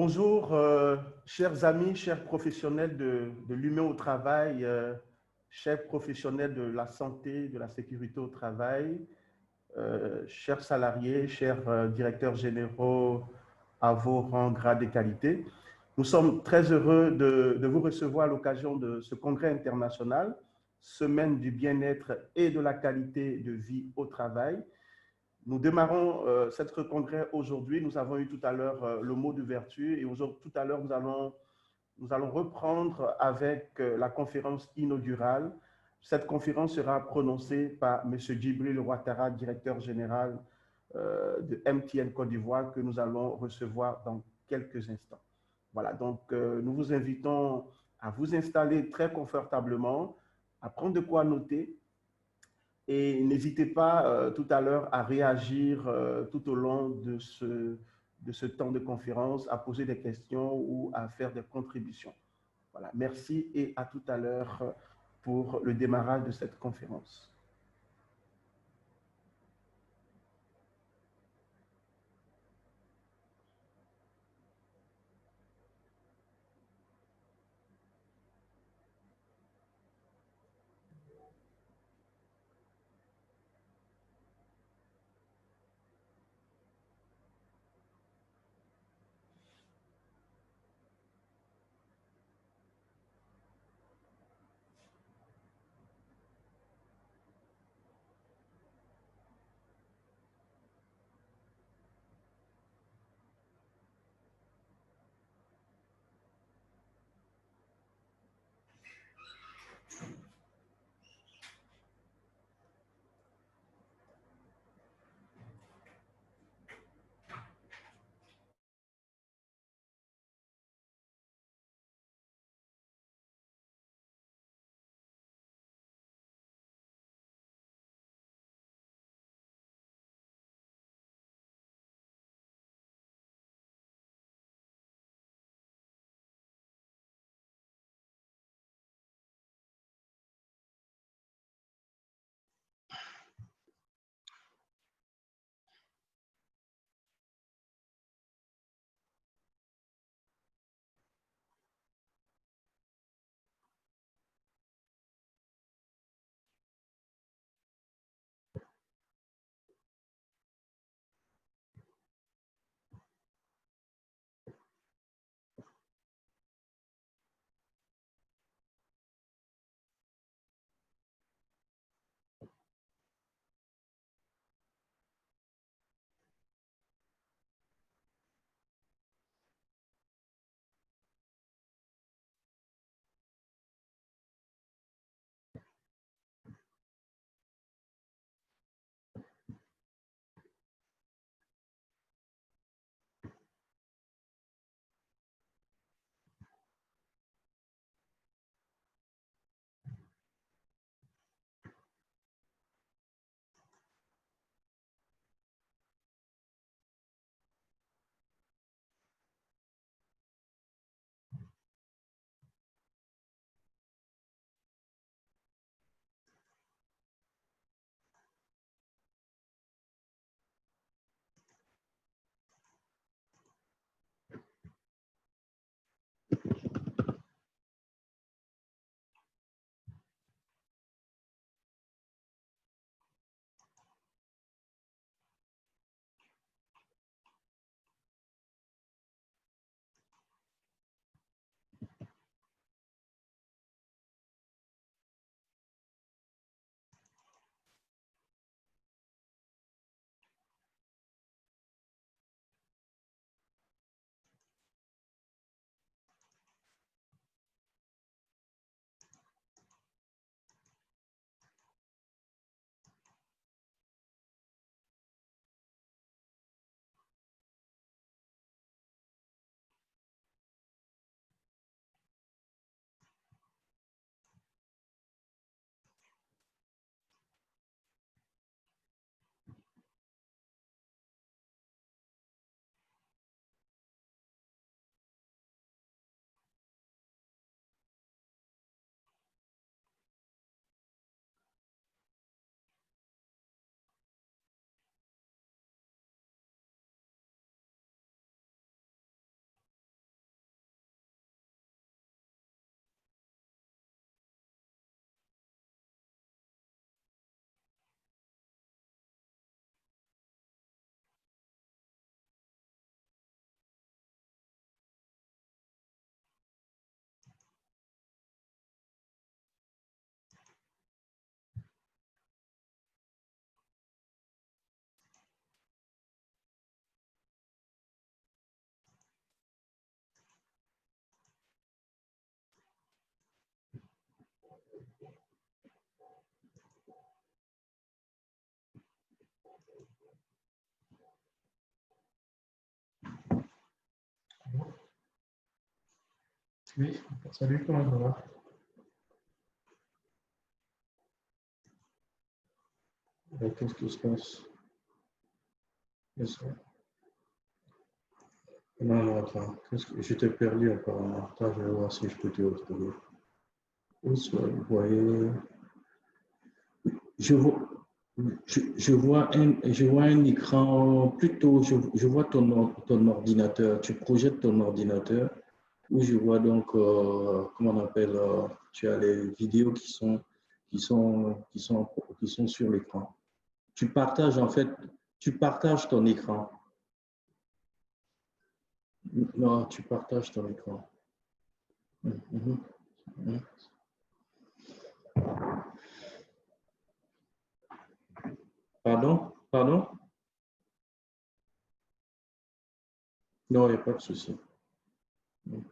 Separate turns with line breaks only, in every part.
Bonjour, chers amis, chers professionnels de l'humain au travail, chers professionnels de la santé, de la sécurité au travail, chers salariés, chers directeurs généraux à vos rangs, grades et qualités. Nous sommes très heureux de vous recevoir à l'occasion de ce congrès international, Semaine du bien-être et de la qualité de vie au travail. Nous démarrons cette congrès aujourd'hui. Nous avons eu tout à l'heure le mot de vertu et tout à l'heure, nous allons reprendre avec la conférence inaugurale. Cette conférence sera prononcée par M. Djibril Ouattara, directeur général de MTN Côte d'Ivoire, que nous allons recevoir dans quelques instants. Voilà, donc nous vous invitons à vous installer très confortablement, à prendre de quoi noter. Et n'hésitez pas tout à l'heure à réagir tout au long de ce temps de conférence, à poser des questions ou à faire des contributions. Voilà, merci et à tout à l'heure pour le démarrage de cette conférence.
Oui, salut, comment ça va? Qu'est-ce qui se passe? Non, non, attends, je t'ai perdu apparemment. Attends, je vais voir si je peux te retrouver. Où soit, vous voyez, je vois, je vois un écran, plutôt, je vois ton ordinateur, tu projettes ton ordinateur, où je vois donc, comment on appelle, tu as les vidéos qui sont sur l'écran. Tu partages en fait, tu partages ton écran. Non, tu partages ton écran. Mhm, mhm. Pardon? Pardon? Non, il n'y a pas de souci. Mhm.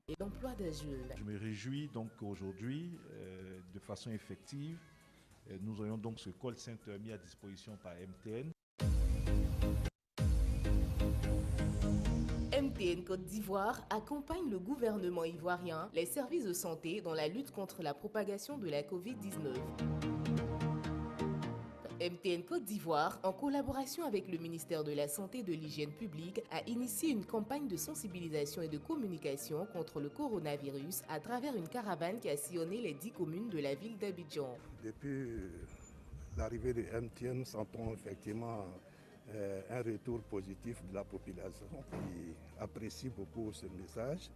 Et l'emploi des jeunes.
Je me réjouis donc qu'aujourd'hui, de façon effective, nous ayons donc ce call center mis à disposition par MTN.
MTN Côte d'Ivoire accompagne le gouvernement ivoirien, les services de santé dans la lutte contre la propagation de la Covid-19. MTN Côte d'Ivoire, en collaboration avec le ministère de la Santé et de l'Hygiène publique, a initié une campagne de sensibilisation et de communication contre le coronavirus à travers une caravane qui a sillonné les 10 communes de la ville d'Abidjan.
Depuis l'arrivée de MTN, nous sentons effectivement un retour positif de la population qui apprécie beaucoup ce message.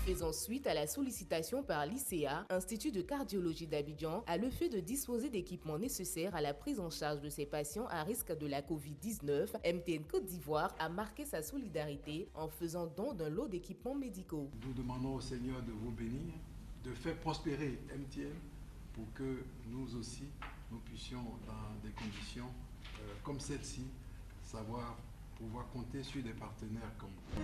Faisant suite à la sollicitation par l'ICA, Institut de cardiologie d'Abidjan, à le fait de disposer d'équipements nécessaires à la prise en charge de ces patients à risque de la Covid-19, MTN Côte d'Ivoire a marqué sa solidarité en faisant don d'un lot d'équipements médicaux.
Nous demandons au Seigneur de vous bénir, de faire prospérer MTN pour que nous aussi, nous puissions, dans des conditions comme celle-ci, savoir pouvoir compter sur des partenaires comme vous.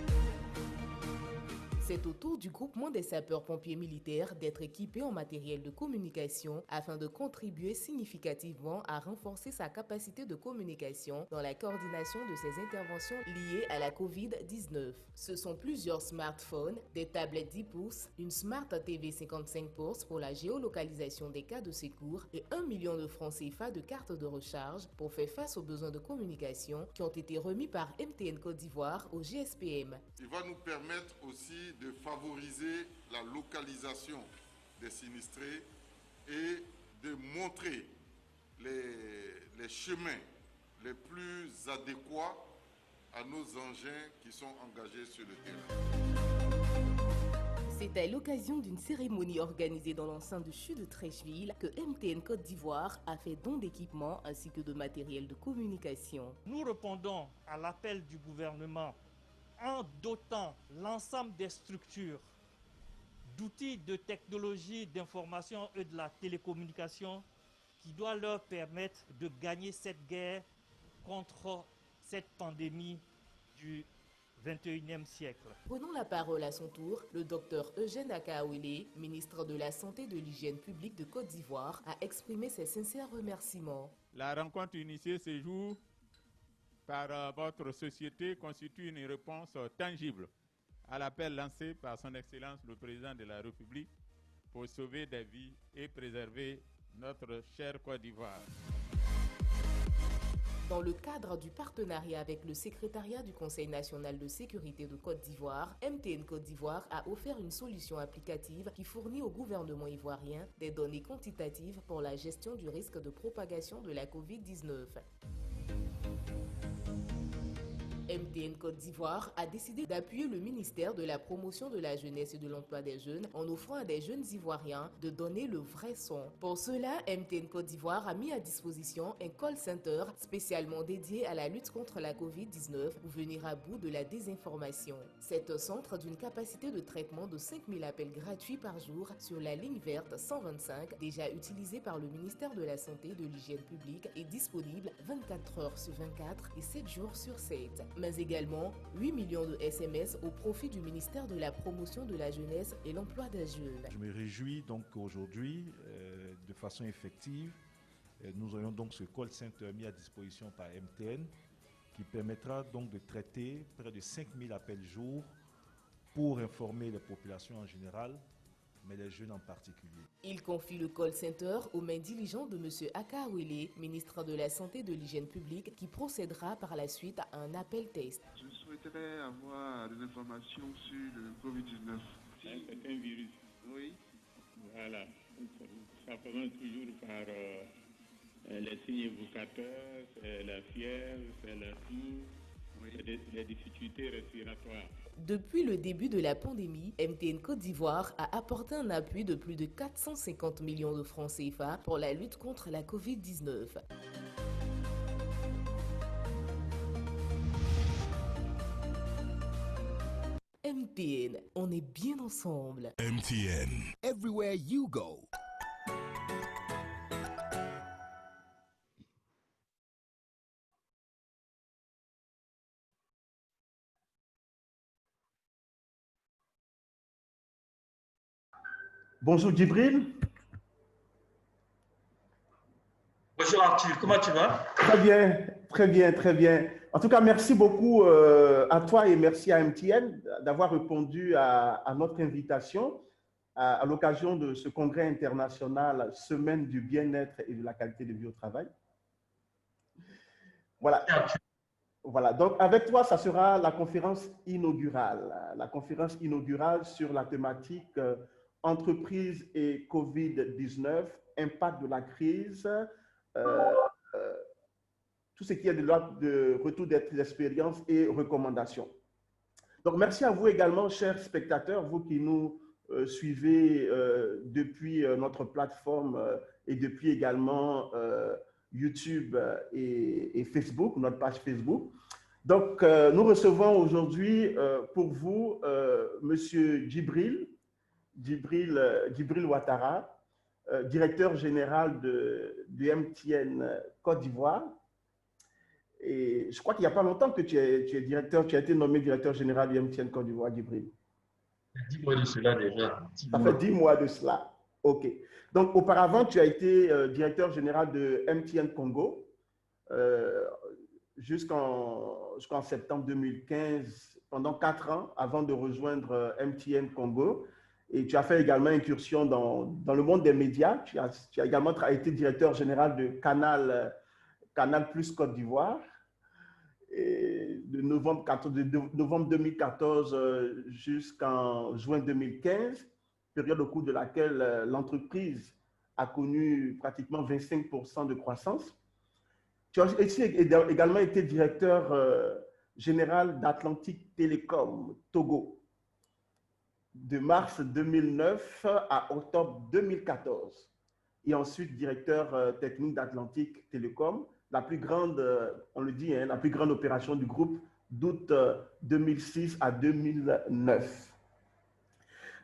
C'est au tour du groupement des sapeurs-pompiers militaires d'être équipés en matériel de communication afin de contribuer significativement à renforcer sa capacité de communication dans la coordination de ses interventions liées à la Covid-19. Ce sont plusieurs smartphones, des tablettes 10 pouces, une Smart TV 55 pouces pour la géolocalisation des cas de secours et 1 million de francs CFA de cartes de recharge pour faire face aux besoins de communication qui ont été remis par MTN Côte d'Ivoire au GSPM.
Il va nous permettre aussi de favoriser la localisation des sinistrés et de montrer les chemins les plus adéquats à nos engins qui sont engagés sur le terrain.
C'est à l'occasion d'une cérémonie organisée dans l'enceinte de CHU de Treichville que MTN Côte d'Ivoire a fait don d'équipements ainsi que de matériel de communication.
Nous répondons à l'appel du gouvernement en dotant l'ensemble des structures d'outils de technologie d'information et de la télécommunication qui doit leur permettre de gagner cette guerre contre cette pandémie du 21e siècle.
Prenons la parole à son tour, le docteur Eugène Akaouele, ministre de la Santé et de l'Hygiène publique de Côte d'Ivoire, a exprimé ses sincères remerciements.
La rencontre initiée ce jour par votre société constitue une réponse tangible à l'appel lancé par son Excellence le Président de la République pour sauver des vies et préserver notre chère Côte d'Ivoire.
Dans le cadre du partenariat avec le secrétariat du Conseil national de sécurité de Côte d'Ivoire, MTN Côte d'Ivoire a offert une solution applicative qui fournit au gouvernement ivoirien des données quantitatives pour la gestion du risque de propagation de la Covid-19. MTN Côte d'Ivoire a décidé d'appuyer le ministère de la Promotion de la Jeunesse et de l'Emploi des Jeunes en offrant à des jeunes Ivoiriens de donner le vrai son. Pour cela, MTN Côte d'Ivoire a mis à disposition un call center spécialement dédié à la lutte contre la Covid-19 pour venir à bout de la désinformation. Cet centre d'une capacité de traitement de 5000 appels gratuits par jour sur la ligne verte 125, déjà utilisée par le ministère de la Santé et de l'Hygiène publique, est disponible 24 heures sur 24 et 7 jours sur 7. Mais également 8 millions de SMS au profit du ministère de la Promotion de la Jeunesse et l'Emploi des Jeunes.
Je me réjouis donc qu'aujourd'hui, de façon effective, nous aurions donc ce call center mis à disposition par MTN qui permettra donc de traiter près de 5000 appels jour pour informer les populations en général, mais les jeunes en particulier.
Il confie le call center aux mains diligentes de M. Aka Wele, ministre de la Santé et de l'Hygiène publique, qui procédera par la suite à un appel test.
Je souhaiterais avoir des informations sur le Covid-19.
C'est un virus.
Oui.
Voilà. Ça commence toujours par les signes évocateurs, c'est la fièvre, c'est la toux, c'est les difficultés respiratoires.
Depuis le début de la pandémie, MTN Côte d'Ivoire a apporté un appui de plus de 450 millions de francs CFA pour la lutte contre la Covid-19. MTN, on est bien ensemble.
MTN, everywhere you go.
Bonjour Djibril.
Bonjour Arthur, comment tu vas?
Très bien, très bien, très bien. En tout cas, merci beaucoup à toi et merci à MTN d'avoir répondu à notre invitation à l'occasion de ce congrès international Semaine du bien-être et de la qualité de vie au travail. Voilà. Voilà, donc avec toi, ça sera la conférence inaugurale sur la thématique entreprise et Covid-19, impact de la crise, tout ce qui est de l'ordre de retour d'expérience et recommandations. Donc, merci à vous également, chers spectateurs, vous qui nous suivez depuis notre plateforme et depuis également YouTube et Facebook, notre page Facebook. Donc, nous recevons aujourd'hui pour vous Monsieur Djibril Ouattara, directeur général de MTN Côte d'Ivoire. Et je crois qu'il n'y a pas longtemps que tu es directeur, tu as été nommé directeur général de MTN Côte d'Ivoire, Djibril.
10 mois de cela déjà.
Ça fait 10 mois de cela. OK. Donc, auparavant, tu as été directeur général de MTN Congo jusqu'en septembre 2015, pendant 4 ans, avant de rejoindre MTN Congo. Et tu as fait également incursion dans le monde des médias. Tu as également été directeur général de Canal Plus Côte d'Ivoire. De novembre 2014 jusqu'en juin 2015, période au cours de laquelle l'entreprise a connu pratiquement 25% de croissance. Tu as également été directeur général d'Atlantique Télécom Togo de mars 2009 à octobre 2014 et ensuite directeur technique d'Atlantique Télécom, la plus grande, on le dit, la plus grande opération du groupe d'août 2006 à 2009.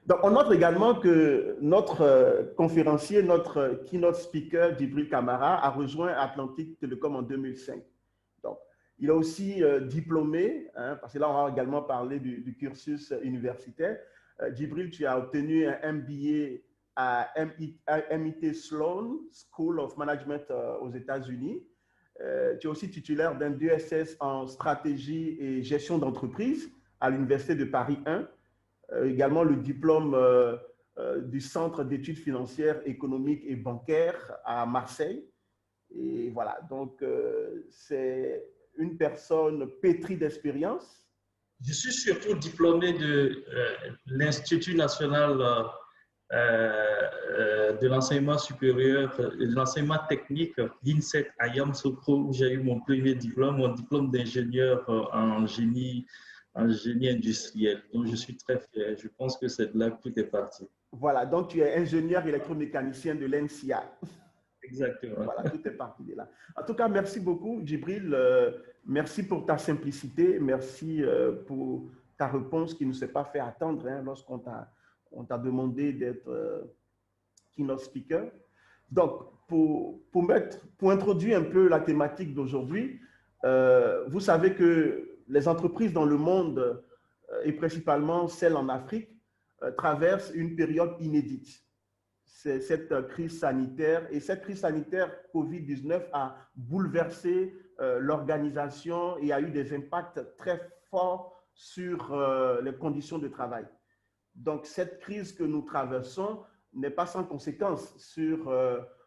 Donc, on note également que notre conférencier, notre keynote speaker, Djibril Camara, a rejoint Atlantique Télécom en 2005. Donc, il est aussi diplômé, parce que là, on va également parler du cursus universitaire. Djibril, tu as obtenu un MBA à MIT Sloan School of Management aux États-Unis. Tu es aussi titulaire d'un DSS en stratégie et gestion d'entreprise à l'Université de Paris 1. Également le diplôme du Centre d'études financières, économiques et bancaires à Marseille. Et voilà, donc c'est une personne pétrie d'expérience.
Je suis surtout diplômé de l'Institut national
de l'enseignement supérieur, de l'enseignement technique d'INSET à Yamoussoukro, où j'ai eu mon premier diplôme, mon diplôme d'ingénieur en génie industriel. Donc, je suis très fier. Je pense que c'est de là que tout est parti.
Voilà, donc tu es ingénieur électromécanicien de l'ENSIA.
Exactement.
Voilà, tout est parti de là. En tout cas, merci beaucoup, Djibril. Merci pour ta simplicité. Merci pour ta réponse qui ne s'est pas fait attendre hein, lorsqu'on t'a demandé d'être keynote speaker. Donc, pour introduire un peu la thématique d'aujourd'hui, vous savez que les entreprises dans le monde, et principalement celles en Afrique, traversent une période inédite. C'est cette crise sanitaire. Et cette crise sanitaire COVID-19 a bouleversé l'organisation et a eu des impacts très forts sur les conditions de travail. Donc, cette crise que nous traversons n'est pas sans conséquence sur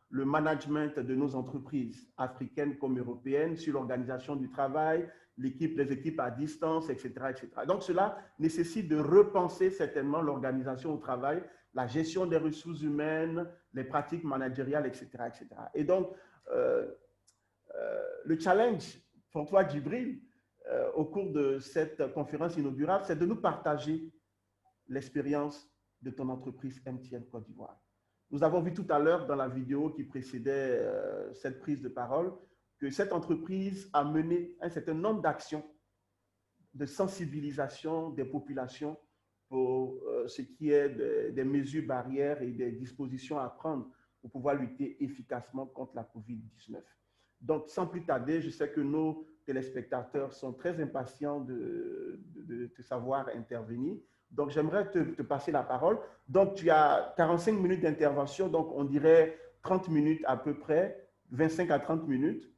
le management de nos entreprises africaines comme européennes, sur l'organisation du travail, les équipes à distance, etc., etc. Donc, cela nécessite de repenser certainement l'organisation au travail, la gestion des ressources humaines, les pratiques managériales, etc., etc. Et donc, le challenge pour toi, Djibril, au cours de cette conférence inaugurale, c'est de nous partager l'expérience de ton entreprise MTN Côte d'Ivoire. Nous avons vu tout à l'heure dans la vidéo qui précédait cette prise de parole que cette entreprise a mené un certain nombre d'actions de sensibilisation des populations pour ce qui est des mesures barrières et des dispositions à prendre pour pouvoir lutter efficacement contre la COVID-19. Donc, sans plus tarder, je sais que nos téléspectateurs sont très impatients de savoir intervenir. Donc, j'aimerais te passer la parole. Donc, tu as 45 minutes d'intervention, donc on dirait 30 minutes à peu près, 25 à 30 minutes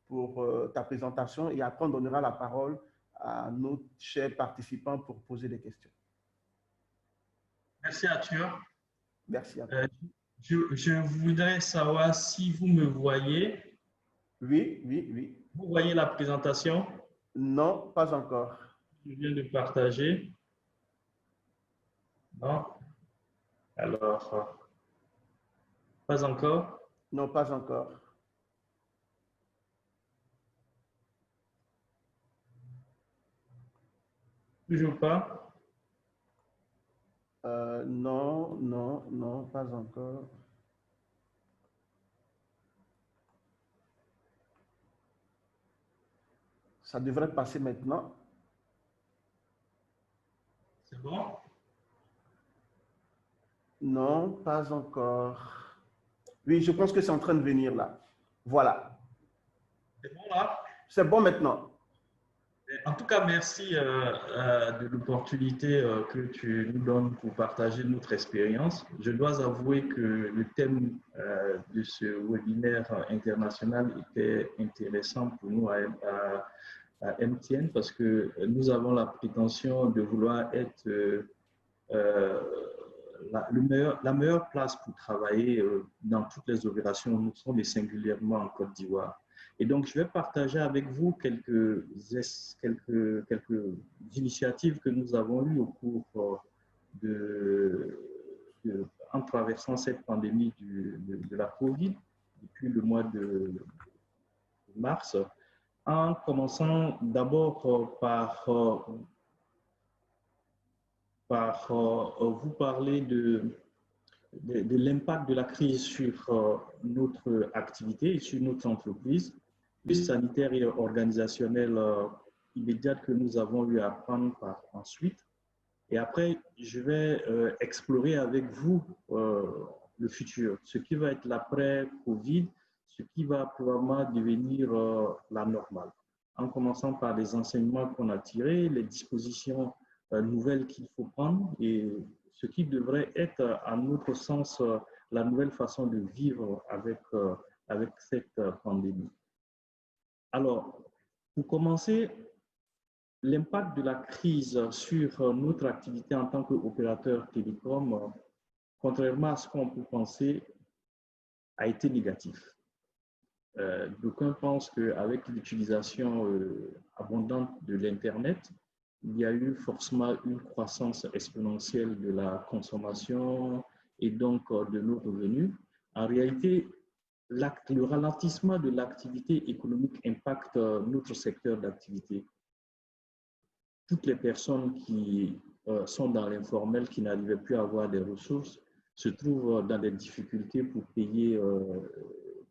pour ta présentation et après on donnera la parole à nos chers participants pour poser des questions.
Merci Arthur.
Merci à toi.
Je voudrais savoir si vous me voyez.
Oui, oui, oui.
Vous voyez la présentation?
Non, pas encore.
Je viens de partager. Non. Alors, pas encore?
Non, pas encore.
Toujours pas?
Non, non, non, pas encore. Ça devrait passer maintenant.
C'est bon?
Non, pas encore. Oui, je pense que c'est en train de venir là. Voilà.
C'est bon là?
C'est bon maintenant.
En tout cas, merci de l'opportunité que tu nous donnes pour partager notre expérience. Je dois avouer que le thème de ce webinaire international était intéressant pour nous à MTN parce que nous avons la prétention de vouloir être la meilleure place pour travailler dans toutes les opérations, nous sommes et singulièrement en Côte d'Ivoire. Et donc, je vais partager avec vous quelques initiatives que nous avons eues au cours en traversant cette pandémie de la Covid depuis le mois de mars, en commençant d'abord par vous parler de l'impact de la crise sur notre activité et sur notre entreprise, crise sanitaire et organisationnelle immédiate que nous avons eu à prendre par ensuite. Et après, je vais explorer avec vous le futur, ce qui va être l'après-Covid, ce qui va probablement devenir la normale, en commençant par les enseignements qu'on a tirés, les dispositions nouvelles qu'il faut prendre et ce qui devrait être, à notre sens, la nouvelle façon de vivre avec cette pandémie. Alors, pour commencer, l'impact de la crise sur notre activité en tant qu'opérateur télécom, contrairement à ce qu'on peut penser, a été négatif. D'aucuns pensent qu'avec l'utilisation abondante de l'Internet, il y a eu forcément une croissance exponentielle de la consommation et donc de nos revenus. En réalité, le ralentissement de l'activité économique impacte notre secteur d'activité. Toutes les personnes qui sont dans l'informel, qui n'arrivaient plus à avoir des ressources, se trouvent dans des difficultés pour payer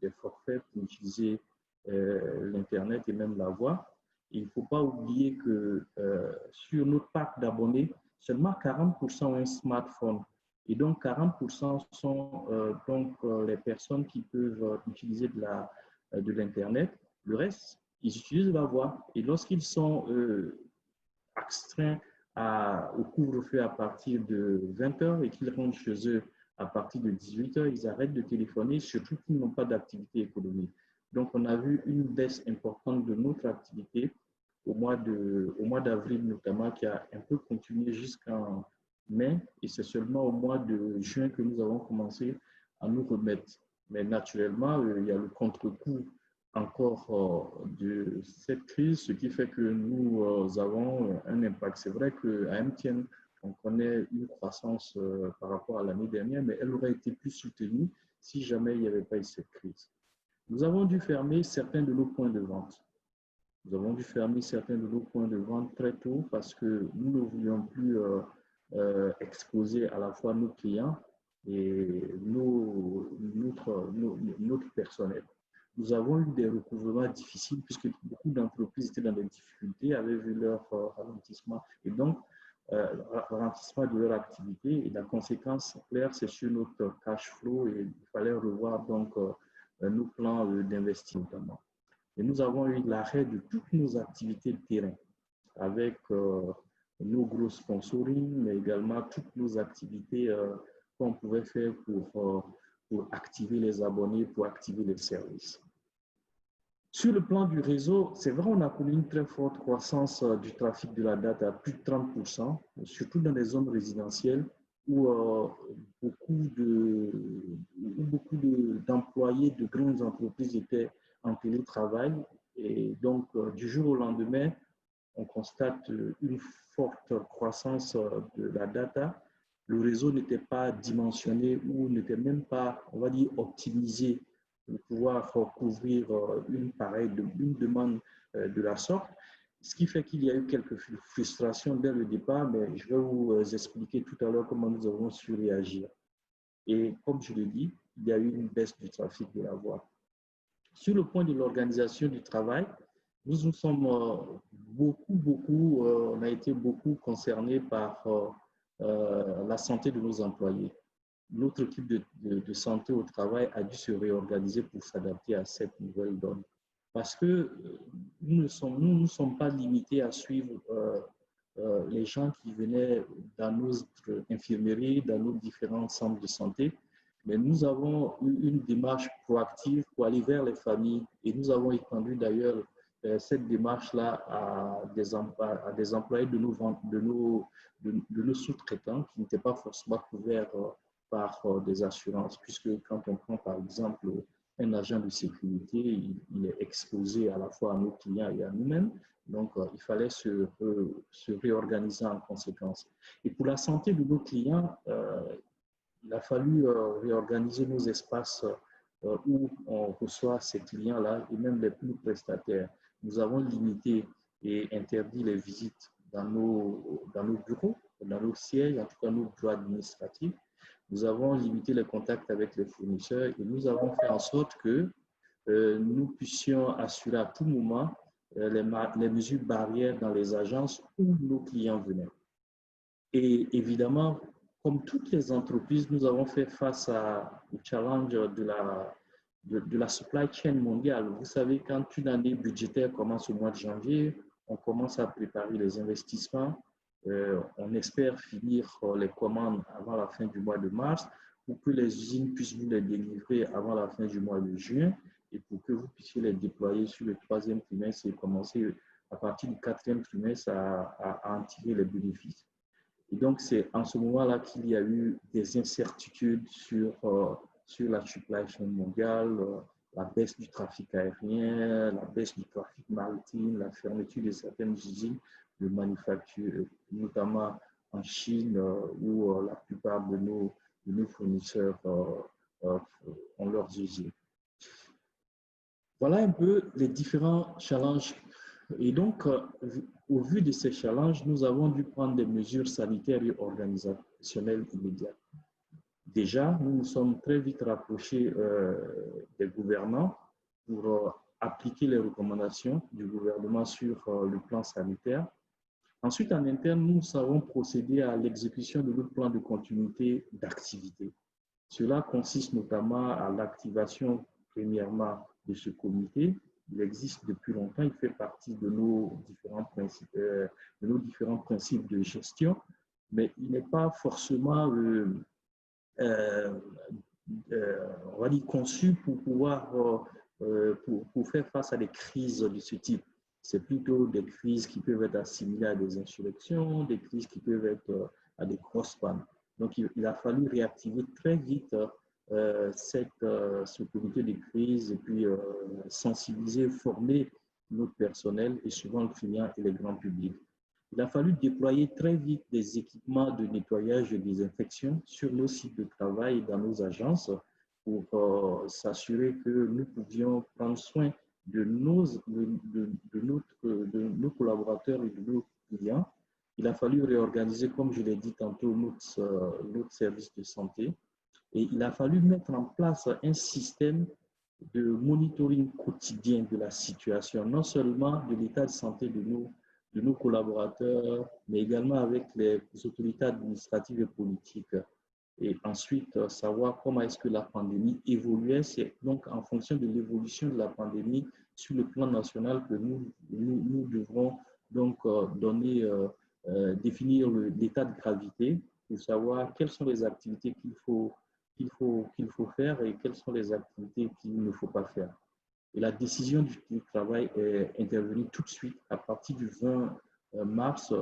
des forfaits, pour utiliser l'Internet et même la voix. Il ne faut pas oublier que sur notre parc d'abonnés, seulement 40% ont un smartphone. Et donc, 40% sont les personnes qui peuvent utiliser de l'Internet. Le reste, ils utilisent la voix. Et lorsqu'ils sont astreints au couvre-feu à partir de 20h et qu'ils rentrent chez eux à partir de 18h, ils arrêtent de téléphoner, surtout qu'ils n'ont pas d'activité économique. Donc, on a vu une baisse importante de notre activité au mois d'avril notamment, qui a un peu continué jusqu'en mai, et c'est seulement au mois de juin que nous avons commencé à nous remettre. Mais naturellement, il y a le contre-coup encore de cette crise, ce qui fait que nous avons un impact. C'est vrai qu'à MTN, on connaît une croissance par rapport à l'année dernière, mais elle aurait été plus soutenue si jamais il n'y avait pas eu cette crise. Nous avons dû fermer certains de nos points de vente. Nous avons dû fermer certains de nos points de vente très tôt parce que nous ne voulions plus exposer à la fois nos clients et notre personnel. Nous avons eu des recouvrements difficiles puisque beaucoup d'entreprises étaient dans des difficultés, avaient vu leur ralentissement et donc ralentissement de leur activité. Et la conséquence claire, c'est sur notre cash flow et il fallait revoir donc nos plans d'investissement notamment. Et nous avons eu l'arrêt de toutes nos activités de terrain avec nos gros sponsoring, mais également toutes nos activités qu'on pouvait faire pour activer les abonnés, pour activer les services. Sur le plan du réseau, c'est vrai, on a connu une très forte croissance du trafic de la data, à plus de 30%, surtout dans les zones résidentielles où beaucoup d'employés de grandes entreprises étaient en télétravail. Et donc, du jour au lendemain, on constate une forte croissance de la data. Le réseau n'était pas dimensionné ou n'était même pas, on va dire, optimisé pour pouvoir couvrir une demande de la sorte. Ce qui fait qu'il y a eu quelques frustrations dès le départ, mais je vais vous expliquer tout à l'heure comment nous avons su réagir. Et comme je l'ai dit, il y a eu une baisse du trafic de la voix. Sur le point de l'organisation du travail, nous sommes on a été beaucoup concernés par la santé de nos employés. Notre équipe de santé au travail a dû se réorganiser pour s'adapter à cette nouvelle donne. Parce que nous ne sommes pas limités à suivre les gens qui venaient dans nos infirmeries, dans nos différents centres de santé, mais nous avons eu une démarche proactive pour aller vers les familles et nous avons étendu d'ailleurs cette démarche-là à des employés de nos sous-traitants qui n'étaient pas forcément couverts par des assurances, puisque quand on prend par exemple un agent de sécurité, il est exposé à la fois à nos clients et à nous-mêmes. Donc, il fallait se réorganiser en conséquence. Et pour la santé de nos clients, il a fallu réorganiser nos espaces où on reçoit ces clients-là et même les plus prestataires. Nous avons limité et interdit les visites dans nos bureaux, dans nos sièges, en tout cas nos bureaux administratifs. Nous avons limité les contacts avec les fournisseurs et nous avons fait en sorte que nous puissions assurer à tout moment les mesures barrières dans les agences où nos clients venaient. Et évidemment, comme toutes les entreprises, nous avons fait face au challenge de la supply chain mondiale. Vous savez, quand une année budgétaire commence au mois de janvier, on commence à préparer les investissements. On espère finir les commandes avant la fin du mois de mars pour que les usines puissent vous les délivrer avant la fin du mois de juin et pour que vous puissiez les déployer sur le 3e trimestre et commencer à partir du 4e trimestre à en tirer les bénéfices. Et donc, c'est en ce moment-là qu'il y a eu des incertitudes sur la supply chain mondiale, la baisse du trafic aérien, la baisse du trafic maritime, la fermeture de certaines usines de manufacture, notamment en Chine, où la plupart de nos fournisseurs ont leurs usines. Voilà un peu les différents challenges. Et donc, au vu de ces challenges, nous avons dû prendre des mesures sanitaires et organisationnelles immédiates. Déjà, nous nous sommes très vite rapprochés des gouvernants pour appliquer les recommandations du gouvernement sur le plan sanitaire. Ensuite, en interne, nous avons procédé à l'exécution de notre plan de continuité d'activité. Cela consiste notamment à l'activation, premièrement, de ce comité. Il existe depuis longtemps, il fait partie de nos différents principes de gestion, mais il n'est pas forcément on va dire, conçu pour pouvoir pour faire face à des crises de ce type. C'est plutôt des crises qui peuvent être assimilées à des insurrections, des crises qui peuvent être à des grosses pannes. Donc, il a fallu réactiver très vite ce comité de crise et puis sensibiliser, former notre personnel et souvent le client et les grands publics. Il a fallu déployer très vite des équipements de nettoyage et désinfection sur nos sites de travail et dans nos agences pour s'assurer que nous pouvions prendre soin de nos collaborateurs et de nos clients. Il a fallu réorganiser, comme je l'ai dit tantôt, notre service de santé. Et il a fallu mettre en place un système de monitoring quotidien de la situation, non seulement de l'état de santé de nos collaborateurs, mais également avec les autorités administratives et politiques. Et ensuite, savoir comment est-ce que la pandémie évoluait. C'est donc en fonction de l'évolution de la pandémie sur le plan national que nous devrons donc définir l'état de gravité pour savoir quelles sont les activités qu'il faut faire et quelles sont les activités qu'il ne faut pas faire. Et la décision du télétravail est intervenue tout de suite. À partir du 20 mars,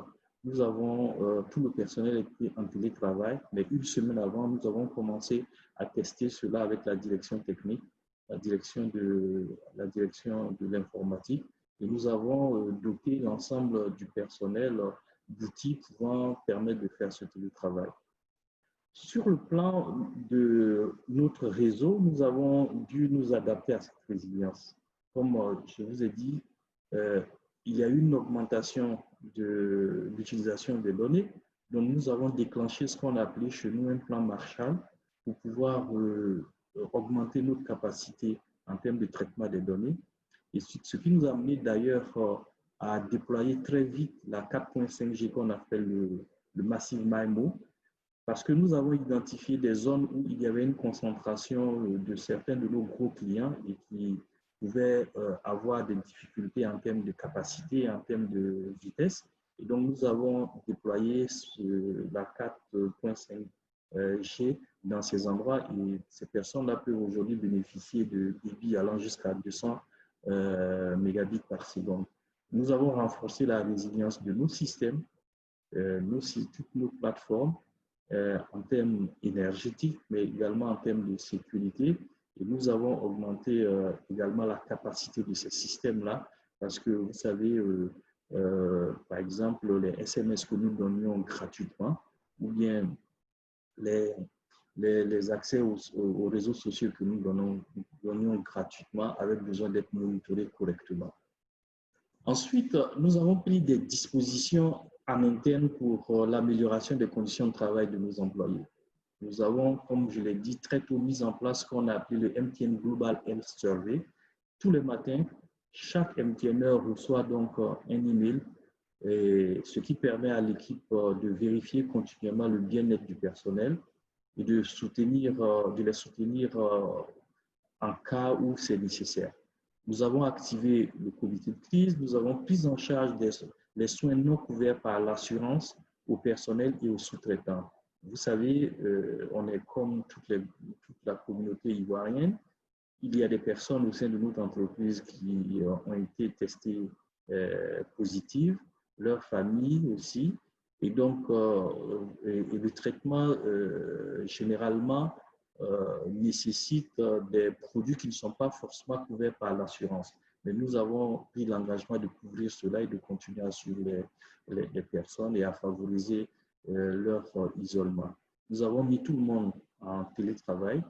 nous avons tout le personnel était en télétravail, mais une semaine avant, nous avons commencé à tester cela avec la direction technique, la direction de l'informatique, et nous avons doté l'ensemble du personnel d'outils pouvant permettre de faire ce télétravail. Sur le plan de notre réseau, nous avons dû nous adapter à cette résilience. Comme je vous ai dit, il y a eu une augmentation de l'utilisation des données, donc nous avons déclenché ce qu'on a appelé chez nous un plan Marshall pour pouvoir augmenter notre capacité en termes de traitement des données. Et ce qui nous a amené d'ailleurs à déployer très vite la 4.5G qu'on appelle le Massive MIMO, parce que nous avons identifié des zones où il y avait une concentration de certains de nos gros clients et qui pouvaient avoir des difficultés en termes de capacité, en termes de vitesse. Et donc, nous avons déployé la 4.5G dans ces endroits et ces personnes-là peuvent aujourd'hui bénéficier de débits allant jusqu'à 200 mégabits par seconde. Nous avons renforcé la résilience de nos systèmes, toutes nos plateformes, en termes énergétiques, mais également en termes de sécurité. Et nous avons augmenté également la capacité de ces systèmes-là, parce que vous savez, par exemple, les SMS que nous donnions gratuitement, ou bien les accès aux réseaux sociaux que nous donnions gratuitement, avec besoin d'être monitorés correctement. Ensuite, nous avons pris des dispositions en interne pour l'amélioration des conditions de travail de nos employés. Nous avons, comme je l'ai dit, très tôt mis en place ce qu'on a appelé le MTN Global Health Survey. Tous les matins, chaque MTNer reçoit donc un email, ce qui permet à l'équipe de vérifier continuellement le bien-être du personnel et de les soutenir en cas où c'est nécessaire. Nous avons activé le comité de crise, nous avons pris en charge les soins non couverts par l'assurance au personnel et aux sous-traitants. Vous savez, on est comme toute la communauté ivoirienne. Il y a des personnes au sein de notre entreprise qui ont été testées positives, leurs familles aussi. Et donc, le traitement, généralement, nécessite des produits qui ne sont pas forcément couverts par l'assurance. Mais nous avons pris l'engagement de couvrir cela et de continuer à suivre les personnes et à favoriser leur isolement. nous avons mis tout le monde en télétravail.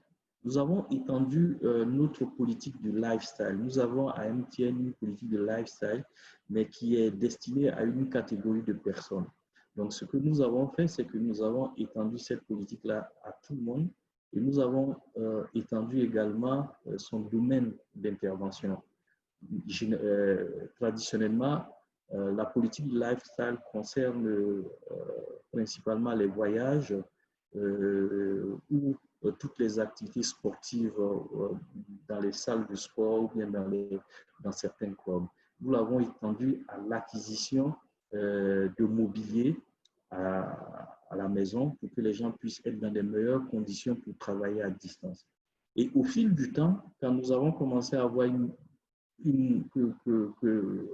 Nous avons étendu notre politique de lifestyle. Nous avons à MTN une politique de lifestyle, mais qui est destinée à une catégorie de personnes. Donc, ce que nous avons fait, c'est que nous avons étendu cette politique-là à tout le monde et nous avons étendu également son domaine d'intervention. Traditionnellement, la politique de lifestyle concerne principalement les voyages ou toutes les activités sportives dans les salles de sport ou bien dans certains clubs. Nous l'avons étendu à l'acquisition de mobilier à la maison pour que les gens puissent être dans de meilleures conditions pour travailler à distance. Et au fil du temps, quand nous avons commencé à voir que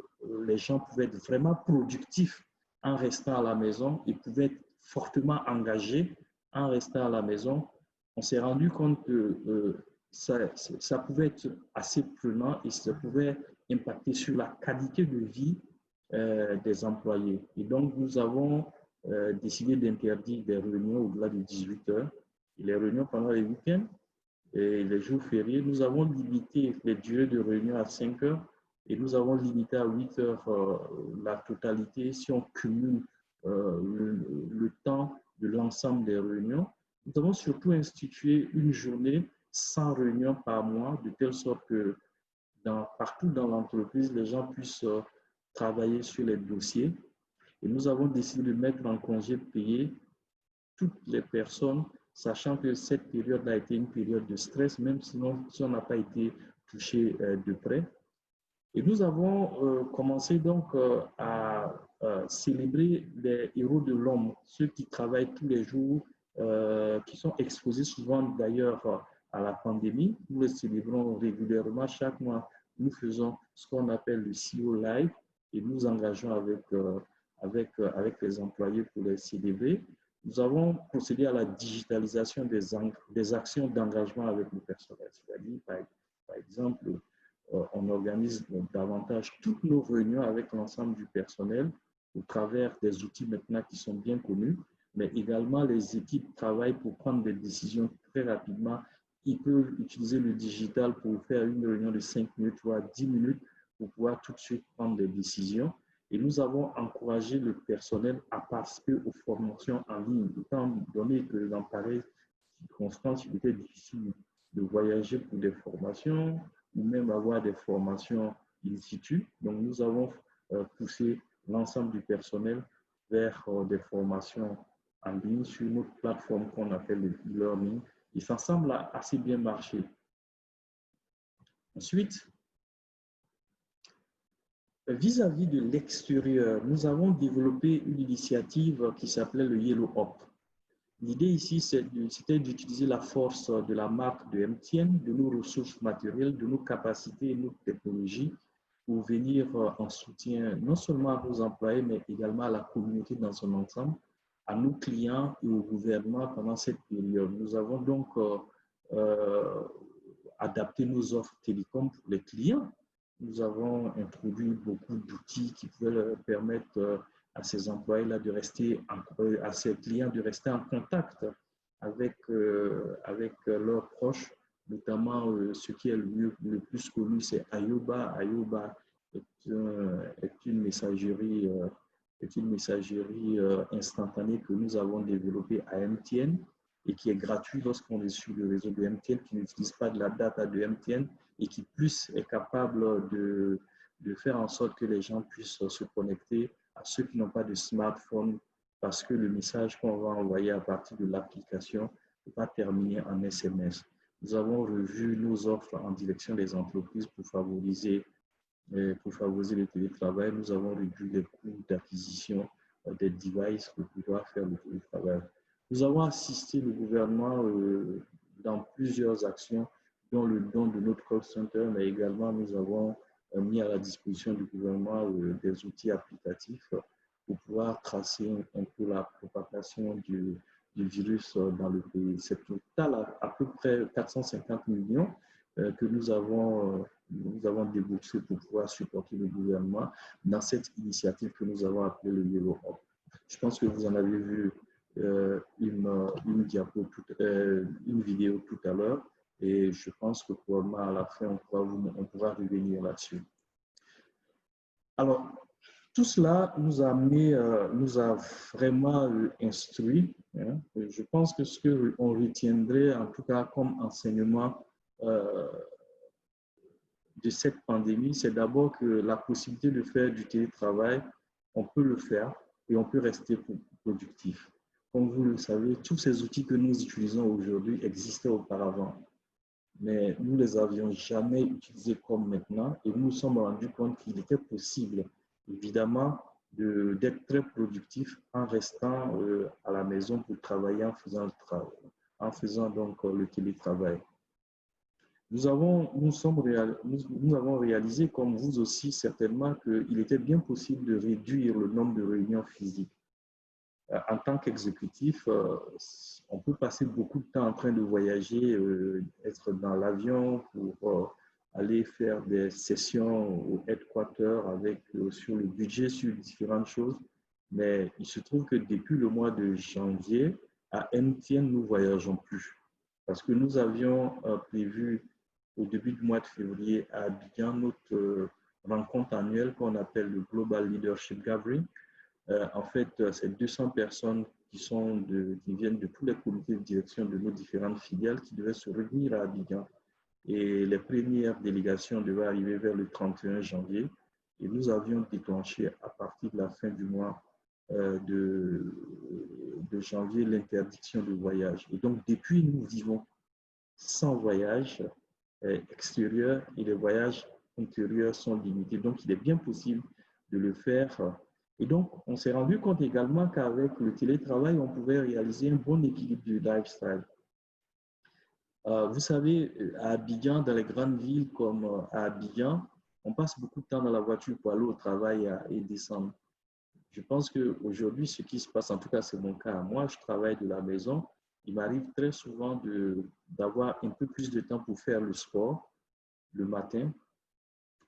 les gens pouvaient être vraiment productifs en restant à la maison et pouvaient être fortement engagés en restant à la maison, on s'est rendu compte que ça pouvait être assez prenant et ça pouvait impacter sur la qualité de vie des employés. Et donc, nous avons décidé d'interdire des réunions au-delà de 18 heures. Et les réunions pendant les week-ends et les jours fériés, nous avons limité les durées de réunion à 5 heures et nous avons limité à 8 heures la totalité si on cumule le temps de l'ensemble des réunions. Nous avons surtout institué une journée sans réunion par mois, de telle sorte que partout dans l'entreprise, les gens puissent travailler sur les dossiers. Et nous avons décidé de mettre en congé payé toutes les personnes, sachant que cette période a été une période de stress, même si on n'a pas été touché de près. Et nous avons commencé donc à célébrer les héros de l'homme, ceux qui travaillent tous les jours, qui sont exposés souvent d'ailleurs à la pandémie. Nous les célébrons régulièrement. Chaque mois, nous faisons ce qu'on appelle le CEO Live et nous engageons avec les employés pour les célébrer. Nous avons procédé à la digitalisation des actions d'engagement avec le personnel. C'est-à-dire, par exemple, on organise davantage toutes nos réunions avec l'ensemble du personnel au travers des outils maintenant qui sont bien connus, mais également les équipes travaillent pour prendre des décisions très rapidement. Ils peuvent utiliser le digital pour faire une réunion de 5 minutes ou 10 minutes pour pouvoir tout de suite prendre des décisions. Et nous avons encouragé le personnel à participer aux formations en ligne, étant donné que dans pareille circonstance, il était difficile de voyager pour des formations ou même avoir des formations in situ. Donc, nous avons poussé l'ensemble du personnel vers des formations en ligne sur notre plateforme qu'on appelle le e-learning. Et ça semble assez bien marcher. Ensuite, vis-à-vis de l'extérieur, nous avons développé une initiative qui s'appelait le Yellow Hub. L'idée ici, c'était d'utiliser la force de la marque de MTN, de nos ressources matérielles, de nos capacités et nos technologies pour venir en soutien non seulement à nos employés, mais également à la communauté dans son ensemble, à nos clients et au gouvernement pendant cette période. Nous avons donc adapté nos offres télécom pour les clients. Nous avons introduit beaucoup d'outils qui pouvaient leur permettre à ces employés-là de rester, à ces clients de rester en contact avec leurs proches, notamment ce qui est le plus connu, c'est Ayoba. Ayoba est une messagerie instantanée que nous avons développée à MTN et qui est gratuit lorsqu'on est sur le réseau de MTN, qui n'utilise pas de la data de MTN et qui plus est capable de faire en sorte que les gens puissent se connecter à ceux qui n'ont pas de smartphone, parce que le message qu'on va envoyer à partir de l'application ne peut pas terminer en SMS. Nous avons revu nos offres en direction des entreprises pour favoriser le télétravail. Nous avons réduit les coûts d'acquisition des devices pour pouvoir faire le télétravail. Nous avons assisté le gouvernement dans plusieurs actions, dont le don de notre call center, mais également nous avons mis à la disposition du gouvernement des outils applicatifs pour pouvoir tracer un peu la propagation du virus dans le pays. C'est au total à peu près 450 millions que nous avons déboursé pour pouvoir supporter le gouvernement dans cette initiative que nous avons appelée le Yellow Hub. Je pense que vous en avez vu une vidéo tout à l'heure et je pense que probablement à la fin, on pourra revenir là-dessus. Alors, tout cela nous a amené, nous a vraiment instruit. Hein. Je pense que ce qu'on retiendrait, en tout cas comme enseignement de cette pandémie, c'est d'abord que la possibilité de faire du télétravail, on peut le faire et on peut rester productif. Comme vous le savez, tous ces outils que nous utilisons aujourd'hui existaient auparavant, mais nous ne les avions jamais utilisés comme maintenant et nous nous sommes rendus compte qu'il était possible, évidemment, d'être très productif en restant à la maison pour travailler en faisant donc le télétravail. Nous avons réalisé, comme vous aussi certainement, qu'il était bien possible de réduire le nombre de réunions physiques. En tant qu'exécutif, on peut passer beaucoup de temps en train de voyager, être dans l'avion pour aller faire des sessions au headquarter sur le budget, sur différentes choses. Mais il se trouve que depuis le mois de janvier, à MTN, nous ne voyageons plus. Parce que nous avions prévu au début du mois de février à Abidjan notre rencontre annuelle qu'on appelle le Global Leadership Gathering. En fait, c'est 200 personnes qui viennent de tous les comités de direction de nos différentes filiales qui devaient se réunir à Abidjan. Et les premières délégations devaient arriver vers le 31 janvier. Et nous avions déclenché à partir de la fin du mois de janvier l'interdiction de voyage. Et donc, depuis, nous vivons sans voyage extérieur et les voyages intérieurs sont limités. Donc, il est bien possible de le faire. Et donc, on s'est rendu compte également qu'avec le télétravail, on pouvait réaliser un bon équilibre du lifestyle. Vous savez, à Abidjan, dans les grandes villes comme à Abidjan, on passe beaucoup de temps dans la voiture pour aller au travail et descendre. Je pense qu'aujourd'hui, ce qui se passe, en tout cas c'est mon cas, moi je travaille de la maison, il m'arrive très souvent d'avoir un peu plus de temps pour faire le sport le matin.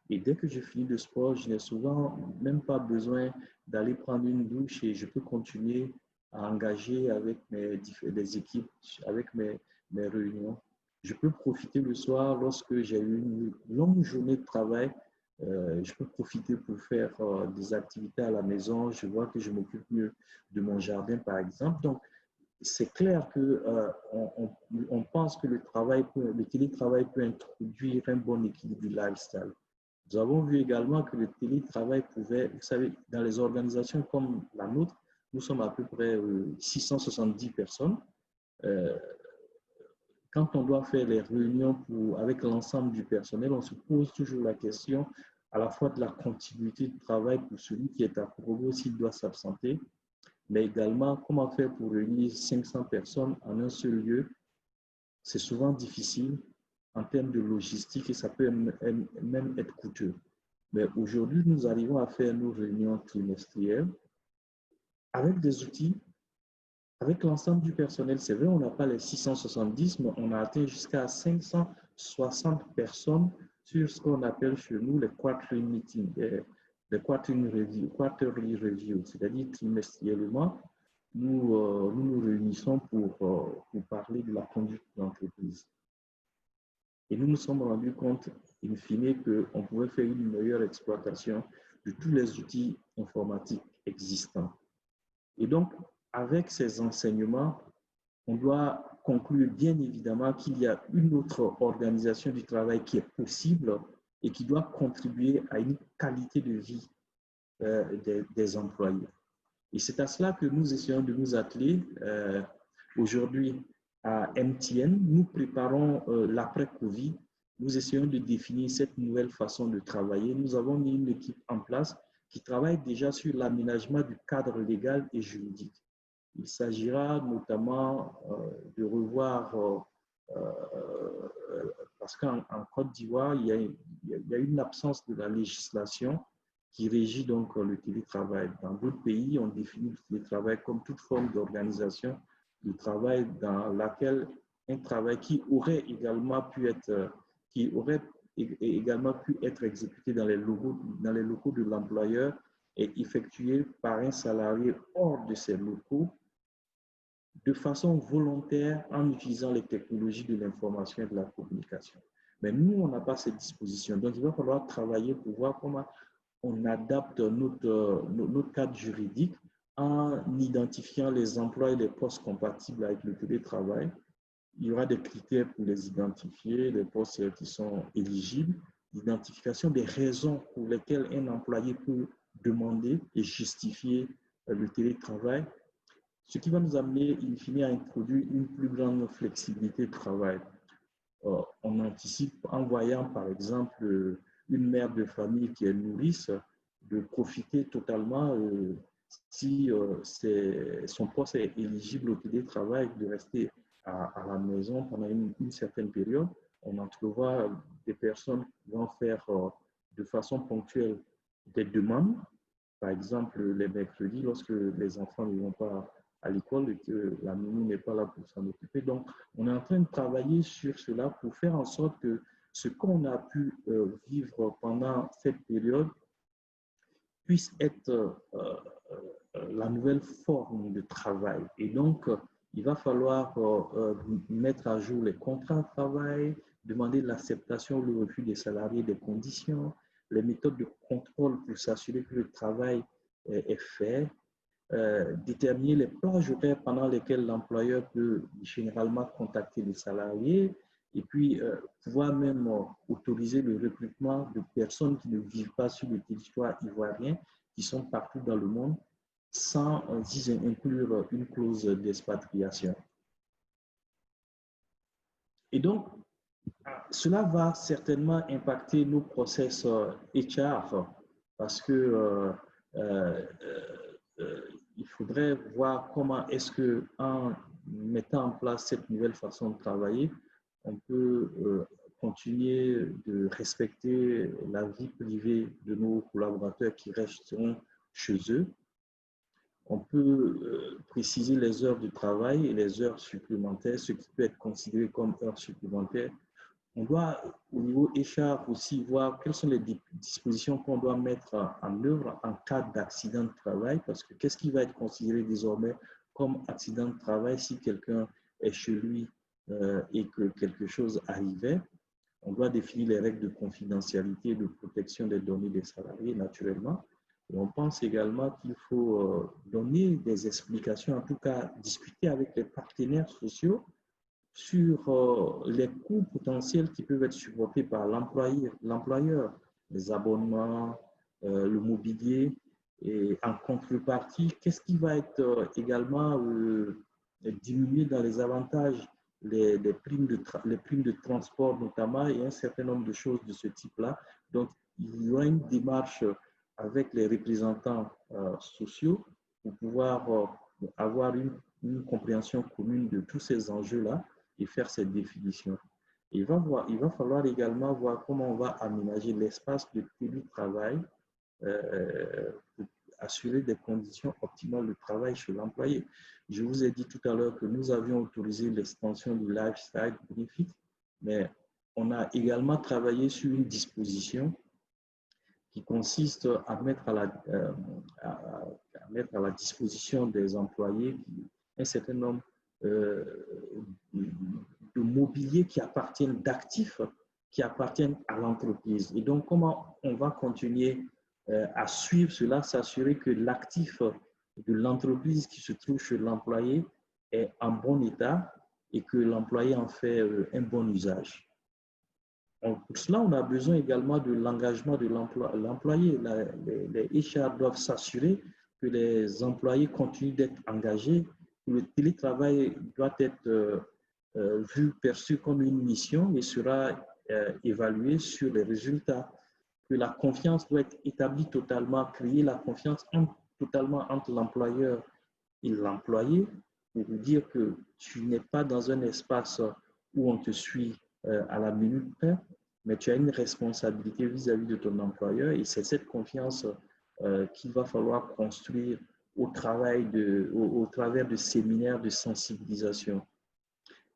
Et dès que je finis le sport, je n'ai souvent même pas besoin d'aller prendre une douche et je peux continuer à engager avec les équipes, avec mes réunions. Je peux profiter le soir lorsque j'ai eu une longue journée de travail. Je peux profiter pour faire des activités à la maison. Je vois que je m'occupe mieux de mon jardin, par exemple. Donc, c'est clair qu'on pense que le télétravail peut introduire un bon équilibre du lifestyle. Nous avons vu également que le télétravail pouvait, vous savez, dans les organisations comme la nôtre, nous sommes à peu près 670 personnes. Quand on doit faire les réunions avec l'ensemble du personnel, on se pose toujours la question à la fois de la continuité de travail pour celui qui est à Provo s'il doit s'absenter, mais également comment faire pour réunir 500 personnes en un seul lieu. C'est souvent difficile en termes de logistique et ça peut même être coûteux. Mais aujourd'hui, nous arrivons à faire nos réunions trimestrielles avec des outils, avec l'ensemble du personnel. C'est vrai, on n'a pas les 670, mais on a atteint jusqu'à 560 personnes sur ce qu'on appelle chez nous les quarterly meetings, les quarterly reviews, c'est-à-dire trimestriellement, nous nous réunissons pour parler de la conduite de l'entreprise. Et nous nous sommes rendus compte, in fine, qu'on pouvait faire une meilleure exploitation de tous les outils informatiques existants. Et donc, avec ces enseignements, on doit conclure bien évidemment qu'il y a une autre organisation du travail qui est possible et qui doit contribuer à une qualité de vie des employés. Et c'est à cela que nous essayons de nous atteler. Aujourd'hui, à MTN, nous préparons l'après-Covid. Nous essayons de définir cette nouvelle façon de travailler. Nous avons mis une équipe en place qui travaille déjà sur l'aménagement du cadre légal et juridique. Il s'agira notamment de revoir, parce qu'en Côte d'Ivoire, il y a une absence de la législation qui régit donc le télétravail. Dans d'autres pays, on définit le télétravail comme toute forme d'organisation de travail dans laquelle un travail qui aurait également pu être exécuté dans les locaux de l'employeur est effectué par un salarié hors de ces locaux de façon volontaire en utilisant les technologies de l'information et de la communication. Mais nous, on n'a pas cette disposition. Donc, il va falloir travailler pour voir comment on adapte notre cadre juridique en identifiant les emplois et les postes compatibles avec le télétravail. Il y aura des critères pour les identifier, les postes qui sont éligibles, l'identification des raisons pour lesquelles un employé peut demander et justifier le télétravail, ce qui va nous amener, in fine, à introduire une plus grande flexibilité de travail. On anticipe en voyant, par exemple, une mère de famille qui est nourrice, de profiter totalement, si son poste est éligible au télétravail, de rester à la maison pendant une certaine période. On entrevoit des personnes qui vont faire de façon ponctuelle des demandes. Par exemple, les mercredis, lorsque les enfants ne vont pas à l'école et que la nounou n'est pas là pour s'en occuper. Donc, on est en train de travailler sur cela pour faire en sorte que ce qu'on a pu vivre pendant cette période puisse être la nouvelle forme de travail. Et donc, il va falloir mettre à jour les contrats de travail, demander l'acceptation ou le refus des salariés des conditions, les méthodes de contrôle pour s'assurer que le travail est fait, déterminer les plages horaires pendant lesquelles l'employeur peut généralement contacter les salariés et puis pouvoir même autoriser le recrutement de personnes qui ne vivent pas sur le territoire ivoirien, qui sont partout dans le monde, sans inclure une clause d'expatriation. Et donc, cela va certainement impacter nos process HR parce que il faudrait voir comment est-ce que, en mettant en place cette nouvelle façon de travailler, on peut continuer de respecter la vie privée de nos collaborateurs qui resteront chez eux. On peut préciser les heures de travail et les heures supplémentaires, ce qui peut être considéré comme heures supplémentaires. On doit, au niveau HR, aussi voir quelles sont les dispositions qu'on doit mettre en œuvre en cas d'accident de travail, parce que qu'est-ce qui va être considéré désormais comme accident de travail si quelqu'un est chez lui et que quelque chose arrivait. On doit définir les règles de confidentialité et de protection des données des salariés, naturellement. Et on pense également qu'il faut donner des explications, en tout cas discuter avec les partenaires sociaux sur les coûts potentiels qui peuvent être supportés par l'employeur, les abonnements, le mobilier, et en contrepartie, qu'est-ce qui va être également diminué dans les avantages, les primes de transport notamment, et un certain nombre de choses de ce type-là. Donc, il y aura une démarche avec les représentants sociaux pour pouvoir avoir une compréhension commune de tous ces enjeux-là et faire cette définition. Il va falloir également voir comment on va aménager l'espace de télétravail pour assurer des conditions optimales de travail chez l'employé. Je vous ai dit tout à l'heure que nous avions autorisé l'extension du lifestyle benefit, mais on a également travaillé sur une disposition qui consiste à mettre à la disposition des employés un certain nombre de mobilier qui appartiennent, d'actifs qui appartiennent à l'entreprise. Et donc, comment on va continuer à suivre cela, s'assurer que l'actif de l'entreprise qui se trouve chez l'employé est en bon état et que l'employé en fait un bon usage. Pour cela, on a besoin également de l'engagement de l'employé. Les HR doivent s'assurer que les employés continuent d'être engagés. Le télétravail doit être vu, perçu comme une mission et sera évalué sur les résultats. Que la confiance doit être établie totalement, créer la confiance totalement entre l'employeur et l'employé pour vous dire que tu n'es pas dans un espace où on te suit à la minute près, mais tu as une responsabilité vis-à-vis de ton employeur et c'est cette confiance qu'il va falloir construire au travers de séminaires de sensibilisation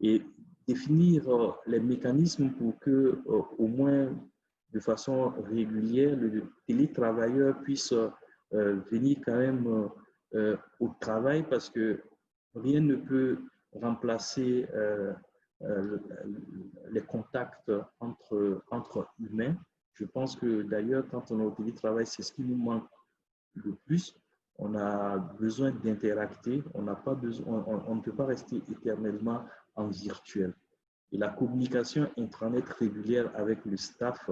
et définir les mécanismes pour que, au moins de façon régulière, le télétravailleur puisse venir quand même au travail parce que rien ne peut remplacer les contacts entre humains. Je pense que d'ailleurs, quand on est au télétravail, c'est ce qui nous manque le plus. On a besoin d'interacter, on n'a pas besoin, on ne peut pas rester éternellement en virtuel. Et la communication intranet régulière avec le staff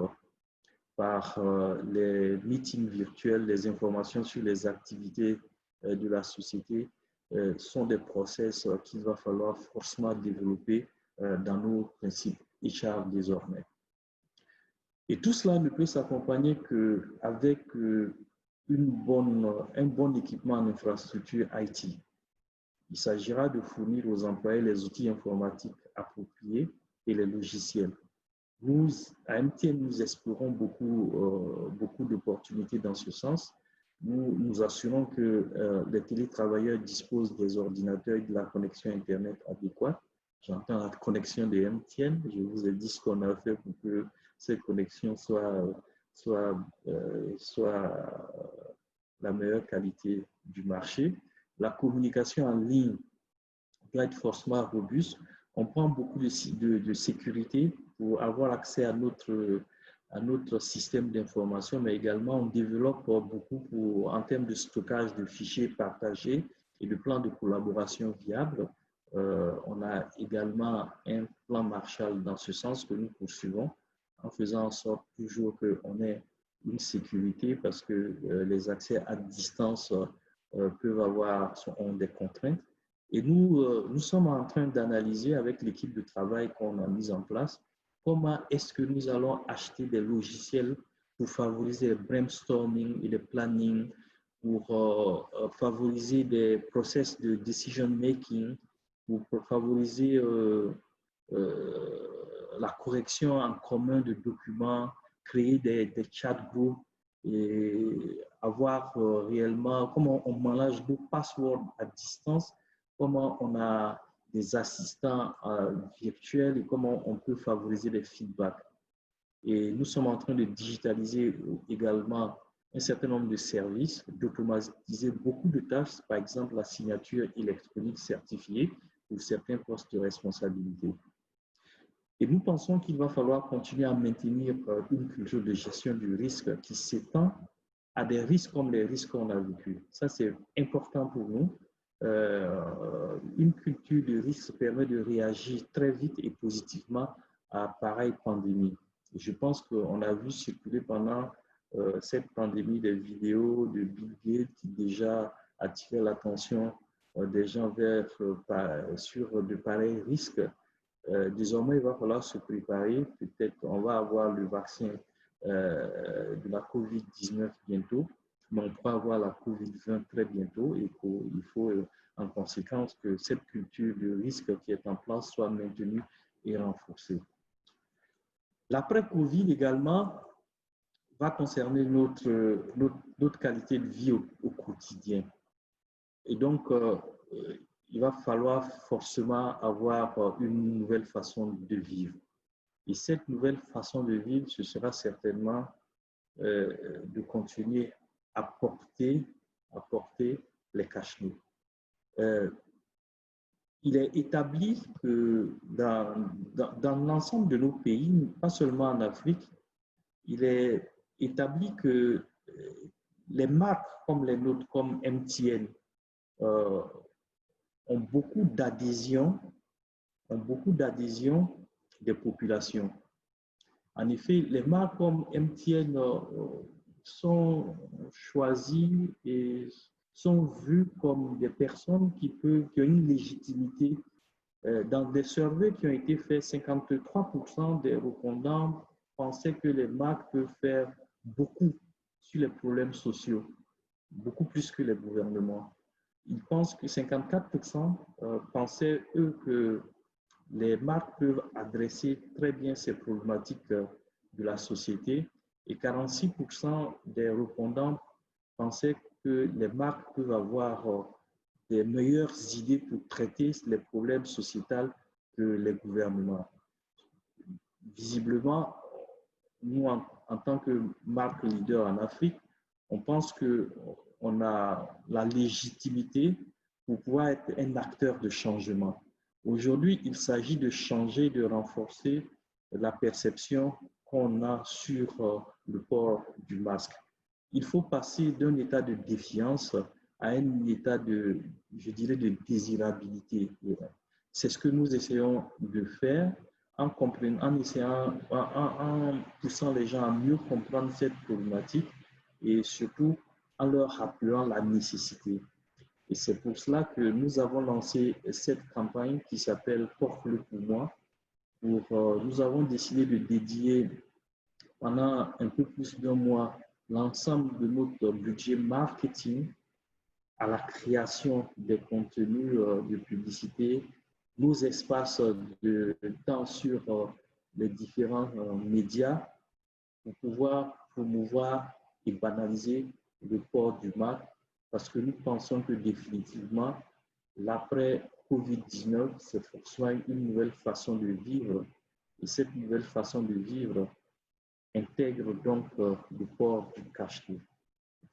par les meetings virtuels, les informations sur les activités de la société sont des process qu'il va falloir forcément développer dans nos principes HR désormais. Et tout cela ne peut s'accompagner qu'avec un bon équipement en infrastructure IT. Il s'agira de fournir aux employés les outils informatiques appropriés et les logiciels. Nous, à MTN, nous explorons beaucoup d'opportunités dans ce sens. Nous nous assurons que les télétravailleurs disposent des ordinateurs et de la connexion Internet adéquate. J'entends la connexion de MTN. Je vous ai dit ce qu'on a fait pour que ces connexions soient la meilleure qualité du marché. La communication en ligne doit être forcément robuste. On prend beaucoup de sécurité pour avoir accès à notre système d'information, mais également on développe beaucoup en termes de stockage de fichiers partagés et de plans de collaboration viables. On a également un plan Marshall dans ce sens que nous poursuivons en faisant en sorte toujours qu'on ait une sécurité parce que les accès à distance ont des contraintes. Et nous sommes en train d'analyser avec l'équipe de travail qu'on a mise en place comment est-ce que nous allons acheter des logiciels pour favoriser le brainstorming et le planning, pour favoriser des process de decision making, pour favoriser la correction en commun de documents, créer des chat groups et avoir réellement comment on manage nos passwords à distance, comment on a des assistants virtuels et comment on peut favoriser les feedbacks. Et nous sommes en train de digitaliser également un certain nombre de services, d'automatiser beaucoup de tâches, par exemple la signature électronique certifiée pour certains postes de responsabilité. Et nous pensons qu'il va falloir continuer à maintenir une culture de gestion du risque qui s'étend à des risques comme les risques qu'on a vécus. Ça, c'est important pour nous. Une culture de risque permet de réagir très vite et positivement à pareille pandémie. Et je pense qu'on a vu circuler pendant cette pandémie des vidéos de Bill Gates qui déjà attiraient l'attention des gens sur de pareils risques. Désormais, il va falloir se préparer. Peut-être on va avoir le vaccin de la COVID-19 bientôt, mais on pourra avoir la COVID-20 très bientôt et il faut en conséquence que cette culture de risque qui est en place soit maintenue et renforcée. L'après-Covid également va concerner notre qualité de vie au quotidien. Et donc, il va falloir forcément avoir une nouvelle façon de vivre. Et cette nouvelle façon de vivre, ce sera certainement de continuer à porter les cache-nez. Il est établi que dans l'ensemble de nos pays, pas seulement en Afrique, il est établi que les marques comme les nôtres, comme MTN, ont beaucoup d'adhésion des populations. En effet, les marques comme MTN sont choisies et sont vues comme des personnes qui ont une légitimité. Dans des surveys qui ont été faits, 53% des répondants pensaient que les marques peuvent faire beaucoup sur les problèmes sociaux, beaucoup plus que les gouvernements. Ils pensent que 54% pensaient, eux, que les marques peuvent adresser très bien ces problématiques de la société et 46% des répondants pensaient que les marques peuvent avoir des meilleures idées pour traiter les problèmes sociétals que les gouvernements. Visiblement, nous, en tant que marque leader en Afrique, on pense qu'on a la légitimité pour pouvoir être un acteur de changement. Aujourd'hui, il s'agit de changer, de renforcer la perception qu'on a sur le port du masque. Il faut passer d'un état de défiance à un état de, je dirais, de désirabilité. C'est ce que nous essayons de faire en poussant les gens à mieux comprendre cette problématique et surtout en leur rappelant la nécessité. Et c'est pour cela que nous avons lancé cette campagne qui s'appelle « Porte-le pour moi ». Nous avons décidé de dédier pendant un peu plus d'un mois l'ensemble de notre budget marketing à la création des contenus de publicité, nos espaces de temps sur les différents médias pour pouvoir promouvoir et banaliser le port du masque, parce que nous pensons que définitivement, l'après-Covid-19, c'est forcément une nouvelle façon de vivre. Et cette nouvelle façon de vivre intègre donc le port du cache-nez.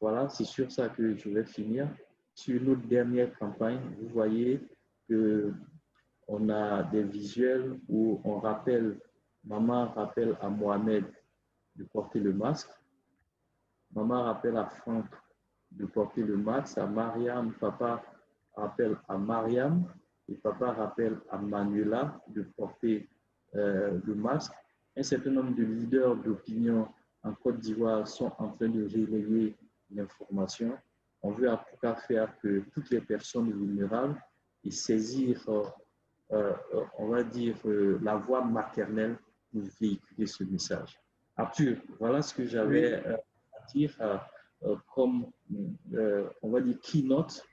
Voilà, c'est sur ça que je vais finir. Sur notre dernière campagne, vous voyez qu'on a des visuels où on rappelle, maman rappelle à Mohamed de porter le masque, maman rappelle à Franck de porter le masque, à Mariam, papa rappelle à Mariam, et papa rappelle à Manuela de porter le masque. Un certain nombre de leaders d'opinion en Côte d'Ivoire sont en train de relayer l'information. On veut en tout cas faire que toutes les personnes vulnérables et saisir, on va dire, la voix maternelle pour véhiculer ce message. Arthur, voilà ce que j'avais à dire comme, on va dire, keynote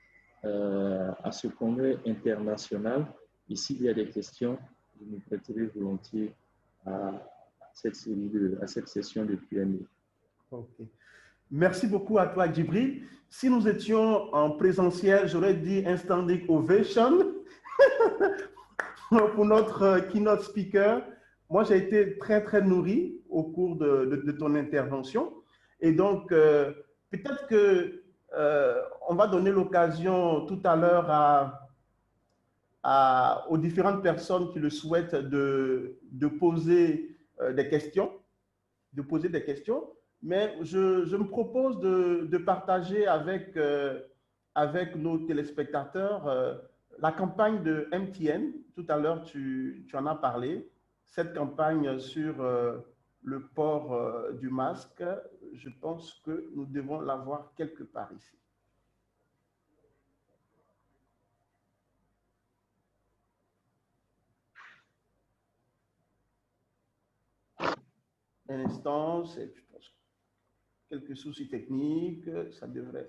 à ce congrès international. Et s'il y a des questions, je me prêterai volontiers à cette session de Q&A.
Okay. Merci beaucoup à toi, Djibril. Si nous étions en présentiel, j'aurais dit un standing ovation pour notre keynote speaker. Moi, j'ai été très, très nourri au cours de ton intervention. Et donc, peut-être qu'on va donner l'occasion tout à l'heure aux différentes personnes qui le souhaitent de poser des questions, mais je me propose de partager avec nos téléspectateurs la campagne de MTN. Tout à l'heure, tu en as parlé, cette campagne sur le port du masque. Je pense que nous devons l'avoir quelque part ici. Un instant, je pense, quelques soucis techniques, ça devrait.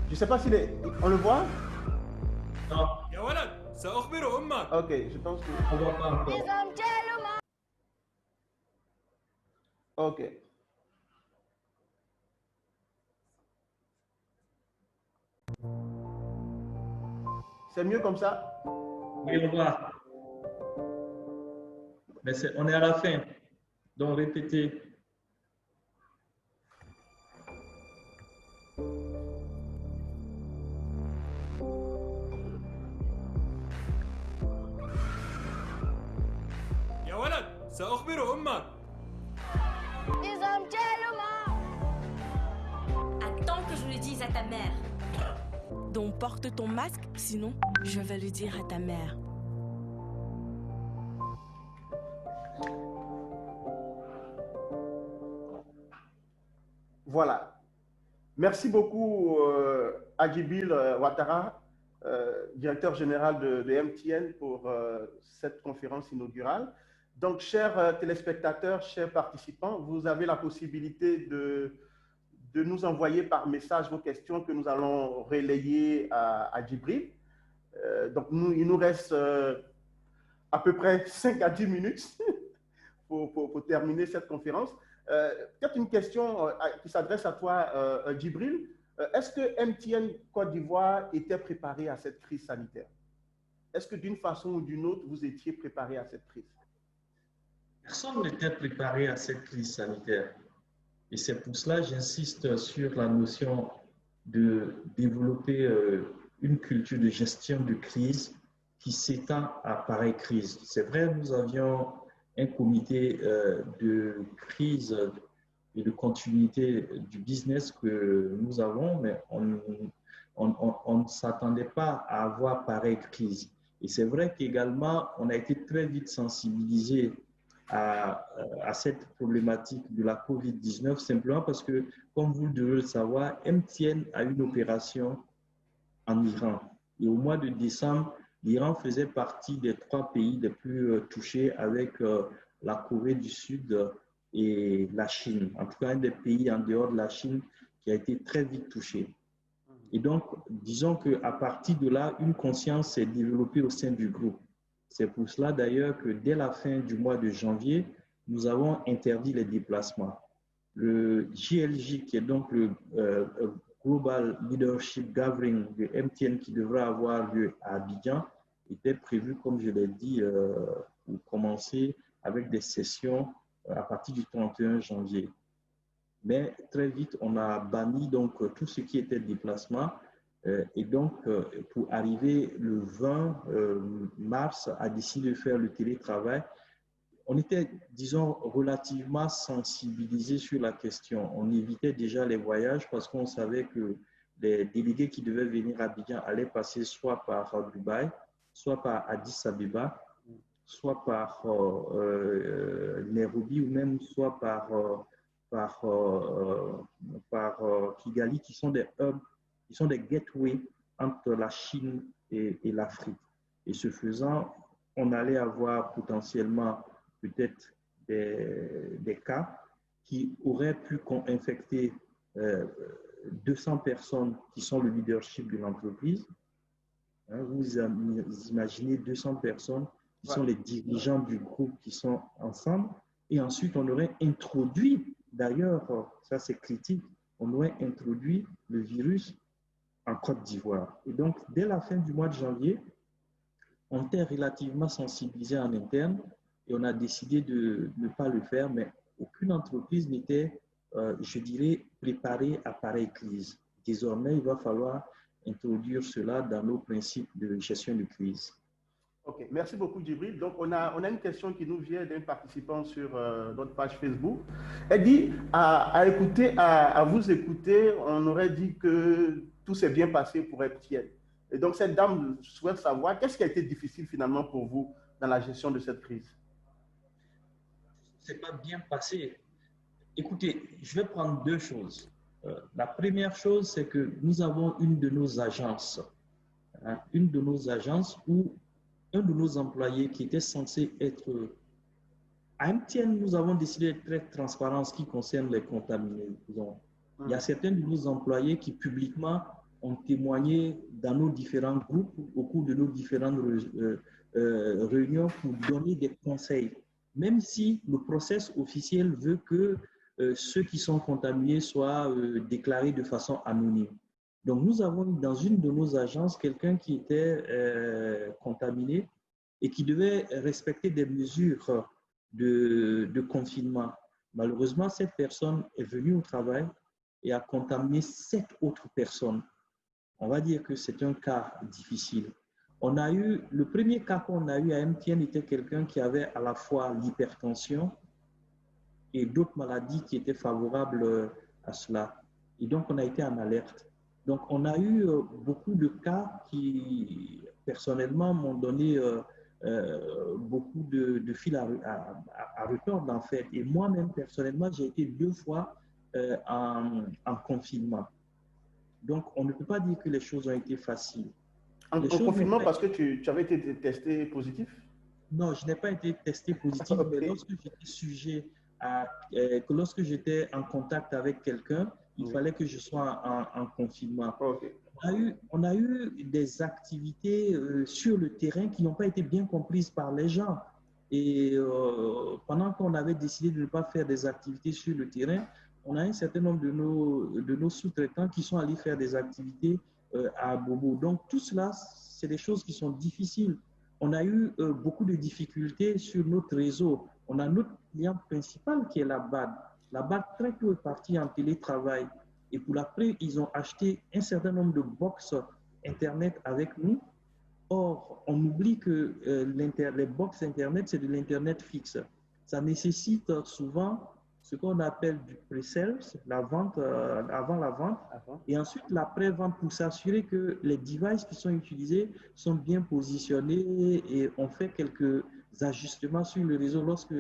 Je ne sais pas si on le voit.
Non.
Ok, je pense que.
On ne voit pas encore.
Ok. C'est mieux comme ça?
Oui, on voit. Mais on est à la fin. Donc, répétez.
Attends que je le dise à ta mère. Donc porte ton masque, sinon je vais le dire à ta mère.
Voilà. Merci beaucoup à Djibril Ouattara, directeur général de MTN, pour cette conférence inaugurale. Donc, chers téléspectateurs, chers participants, vous avez la possibilité de nous envoyer par message vos questions que nous allons relayer à Djibril. Donc, il nous reste à peu près 5 à 10 minutes pour terminer cette conférence. Peut-être une question qui s'adresse à toi, Djibril. Est-ce que MTN Côte d'Ivoire était préparé à cette crise sanitaire? Est-ce que d'une façon ou d'une autre, vous étiez préparé à cette crise?
Personne n'était préparé à cette crise sanitaire.
Et c'est pour cela que j'insiste sur la notion de développer une culture de gestion de crise qui s'étend à pareille crise. C'est vrai, nous avions un comité de crise et de continuité du business que nous avons, mais on ne s'attendait pas à avoir pareille crise. Et c'est vrai qu'également, on a été très vite sensibilisé à cette problématique de la COVID-19, simplement parce que, comme vous devez le savoir, MTN a une opération en Iran. Et au mois de décembre, l'Iran faisait partie des 3 pays les plus touchés, avec la Corée du Sud et la Chine. En tout cas, un des pays en dehors de la Chine qui a été très vite touché. Et donc, disons qu'à partir de là, une conscience s'est développée au sein du groupe. C'est pour cela d'ailleurs que dès la fin du mois de janvier, nous avons interdit les déplacements. Le JLJ, qui est donc le Global Leadership Gathering de MTN, qui devrait avoir lieu à Abidjan, était prévu, comme je l'ai dit, pour commencer avec des sessions à partir du 31 janvier. Mais très vite, on a banni donc tout ce qui était déplacement. Et donc, pour arriver le 20 mars, à décider de faire le télétravail, on était, disons, relativement sensibilisés sur la question. On évitait déjà les voyages parce qu'on savait que les délégués qui devaient venir à Abidjan allaient passer soit par Dubaï, soit par Addis Abeba, soit par Nairobi, ou même soit par Kigali, qui sont des hubs, qui sont des gateways entre la Chine et l'Afrique. Et ce faisant, on allait avoir potentiellement peut-être des cas qui auraient pu infecter 200 personnes qui sont le leadership de l'entreprise. Vous imaginez 200 personnes qui sont les dirigeants du groupe qui sont ensemble. Et ensuite, on aurait introduit, d'ailleurs, ça c'est critique, on aurait introduit le virus en Côte d'Ivoire. Et donc, dès la fin du mois de janvier, on était relativement sensibilisé en interne et on a décidé de ne pas le faire, mais aucune entreprise n'était, je dirais, préparée à pareille crise. Désormais, il va falloir introduire cela dans nos principes de gestion de crise.
Ok, merci beaucoup Djibril. Donc, on a une question qui nous vient d'un participant sur notre page Facebook. Elle dit, à vous écouter, on aurait dit que tout s'est bien passé pour MTN. Et donc, cette dame souhaite savoir qu'est-ce qui a été difficile finalement pour vous dans la gestion de cette crise?
C'est pas bien passé. Écoutez, je vais prendre 2 choses. La première chose, c'est que nous avons une de nos agences où un de nos employés qui était censé être... À MTN, nous avons décidé d'être très transparents en ce qui concerne les contaminés. Donc, il y a certains de nos employés qui publiquement ont témoigné dans nos différents groupes au cours de nos différentes réunions pour donner des conseils, même si le process officiel veut que ceux qui sont contaminés soient déclarés de façon anonyme. Donc, nous avons dans une de nos agences quelqu'un qui était contaminé et qui devait respecter des mesures de confinement. Malheureusement, cette personne est venue au travail et a contaminé 7 autres personnes. On va dire que c'est un cas difficile. Le premier cas qu'on a eu à MTN était quelqu'un qui avait à la fois l'hypertension et d'autres maladies qui étaient favorables à cela. Et donc, on a été en alerte. Donc, on a eu beaucoup de cas qui, personnellement, m'ont donné beaucoup de fil à retordre, en fait. Et moi-même, personnellement, j'ai été 2 fois en confinement. Donc, on ne peut pas dire que les choses ont été faciles.
En confinement parce que tu avais été testé positif?
Non, je n'ai pas été testé positif, mais lorsque j'étais lorsque j'étais en contact avec quelqu'un, il fallait que je sois en confinement. On a eu des activités sur le terrain qui n'ont pas été bien comprises par les gens. Et pendant qu'on avait décidé de ne pas faire des activités sur le terrain, on a un certain nombre de nos sous-traitants qui sont allés faire des activités à Bobo. Donc, tout cela, c'est des choses qui sont difficiles. On a eu beaucoup de difficultés sur notre réseau. On a notre client principal qui est la BAD. La BAC très tôt est partie en télétravail. Et pour l'après, ils ont acheté un certain nombre de box Internet avec nous. Or, on oublie que les box Internet, c'est de l'Internet fixe. Ça nécessite souvent ce qu'on appelle du pre-sales, la vente, avant la vente, et ensuite la pré-vente pour s'assurer que les devices qui sont utilisés sont bien positionnés et on fait quelques ajustements sur le réseau. Lorsque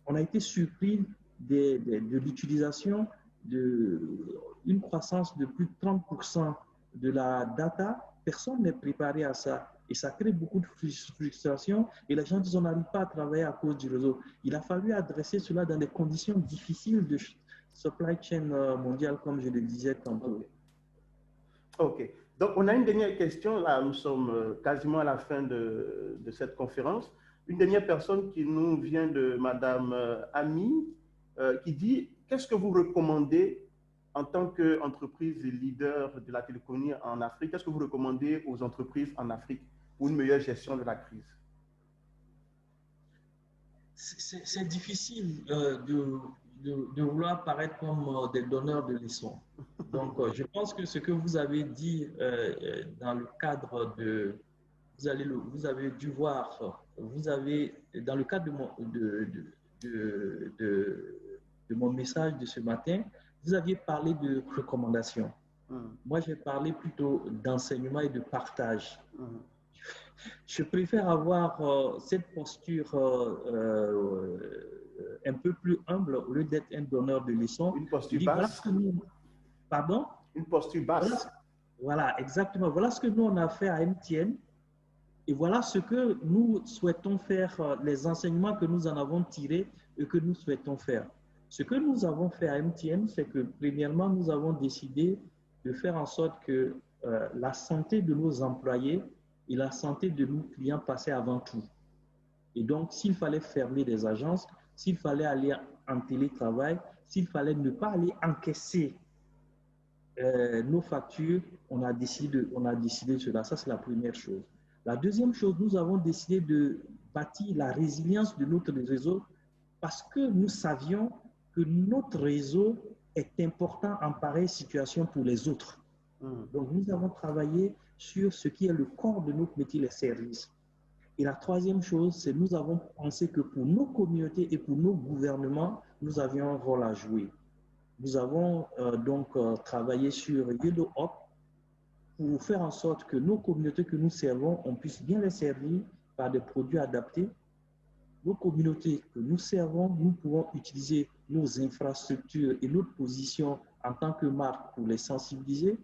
on a été surpris de l'utilisation d'une croissance de plus de 30% de la data, personne n'est préparé à ça. Et ça crée beaucoup de frustration et les gens disent on n'arrive pas à travailler à cause du réseau. Il a fallu adresser cela dans des conditions difficiles de supply chain mondiale, comme je le disais tantôt.
OK. Donc, on a une dernière question. Là, nous sommes quasiment à la fin de cette conférence. Une dernière personne qui nous vient de Madame Ami, qui dit « Qu'est-ce que vous recommandez en tant qu'entreprise leader de la téléphonie en Afrique, qu'est-ce que vous recommandez aux entreprises en Afrique pour une meilleure gestion de la crise? »
C'est difficile de vouloir paraître comme des donneurs de leçons. Donc, je pense que ce que vous avez dit dans le cadre de... Vous avez dû voir, dans le cadre de mon message de ce matin, vous aviez parlé de recommandations. Moi, j'ai parlé plutôt d'enseignement et de partage. Je préfère avoir cette posture un peu plus humble au lieu d'être un donneur de leçons.
Une posture basse.
Pardon?
Une posture basse.
Voilà, exactement. Voilà ce que nous, on a fait à MTN. Et voilà ce que nous souhaitons faire, les enseignements que nous en avons tirés et que nous souhaitons faire. Ce que nous avons fait à MTN, c'est que premièrement, nous avons décidé de faire en sorte que la santé de nos employés et la santé de nos clients passaient avant tout. Et donc, s'il fallait fermer des agences, s'il fallait aller en télétravail, s'il fallait ne pas aller encaisser nos factures, on a décidé de cela. Ça, c'est la première chose. La deuxième chose, nous avons décidé de bâtir la résilience de notre réseau parce que nous savions que notre réseau est important en pareille situation pour les autres. Donc, nous avons travaillé sur ce qui est le corps de notre métier, les services. Et la troisième chose, c'est que nous avons pensé que pour nos communautés et pour nos gouvernements, nous avions un rôle à jouer. Nous avons donc travaillé sur Yellow Up pour faire en sorte que nos communautés que nous servons, on puisse bien les servir par des produits adaptés. Nos communautés que nous servons, nous pouvons utiliser nos infrastructures et notre position en tant que marque pour les sensibiliser.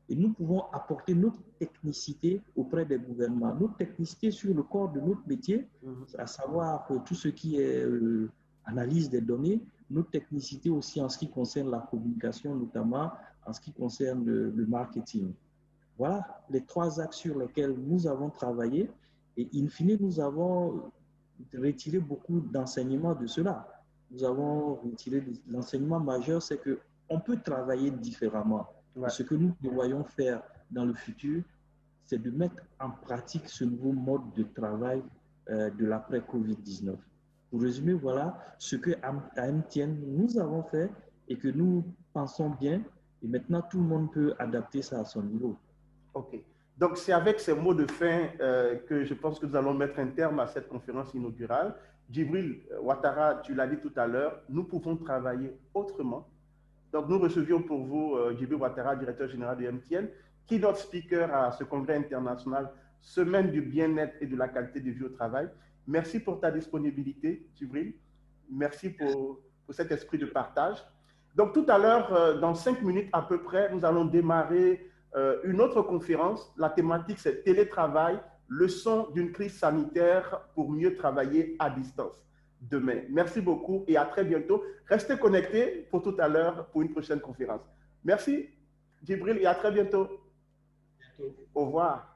Et nous pouvons apporter notre technicité auprès des gouvernements, notre technicité sur le corps de notre métier, à savoir tout ce qui est analyse des données, notre technicité aussi en ce qui concerne la communication, notamment en ce qui concerne le marketing. Voilà les trois axes sur lesquels nous avons travaillé et in fine, nous avons retiré beaucoup d'enseignements de cela. Nous avons retiré l'enseignement majeur, c'est qu'on peut travailler différemment. Ouais. Ce que nous devrions faire dans le futur, c'est de mettre en pratique ce nouveau mode de travail de l'après-Covid-19. Pour résumer, voilà ce que à MTN nous avons fait et que nous pensons bien. Et maintenant, tout le monde peut adapter ça à son niveau.
OK. Donc, c'est avec ces mots de fin que je pense que nous allons mettre un terme à cette conférence inaugurale. Djibril Ouattara, tu l'as dit tout à l'heure, nous pouvons travailler autrement. Donc, nous recevions pour vous Djibril Ouattara, directeur général de MTN, keynote speaker à ce congrès international, Semaine du bien-être et de la qualité de vie au travail. Merci pour ta disponibilité, Djibril. Merci pour cet esprit de partage. Donc, tout à l'heure, dans 5 minutes à peu près, nous allons démarrer une autre conférence. La thématique, c'est télétravail, leçon d'une crise sanitaire pour mieux travailler à distance. Demain. Merci beaucoup et à très bientôt. Restez connectés pour tout à l'heure pour une prochaine conférence. Merci, Djibril, et à très bientôt. Au revoir.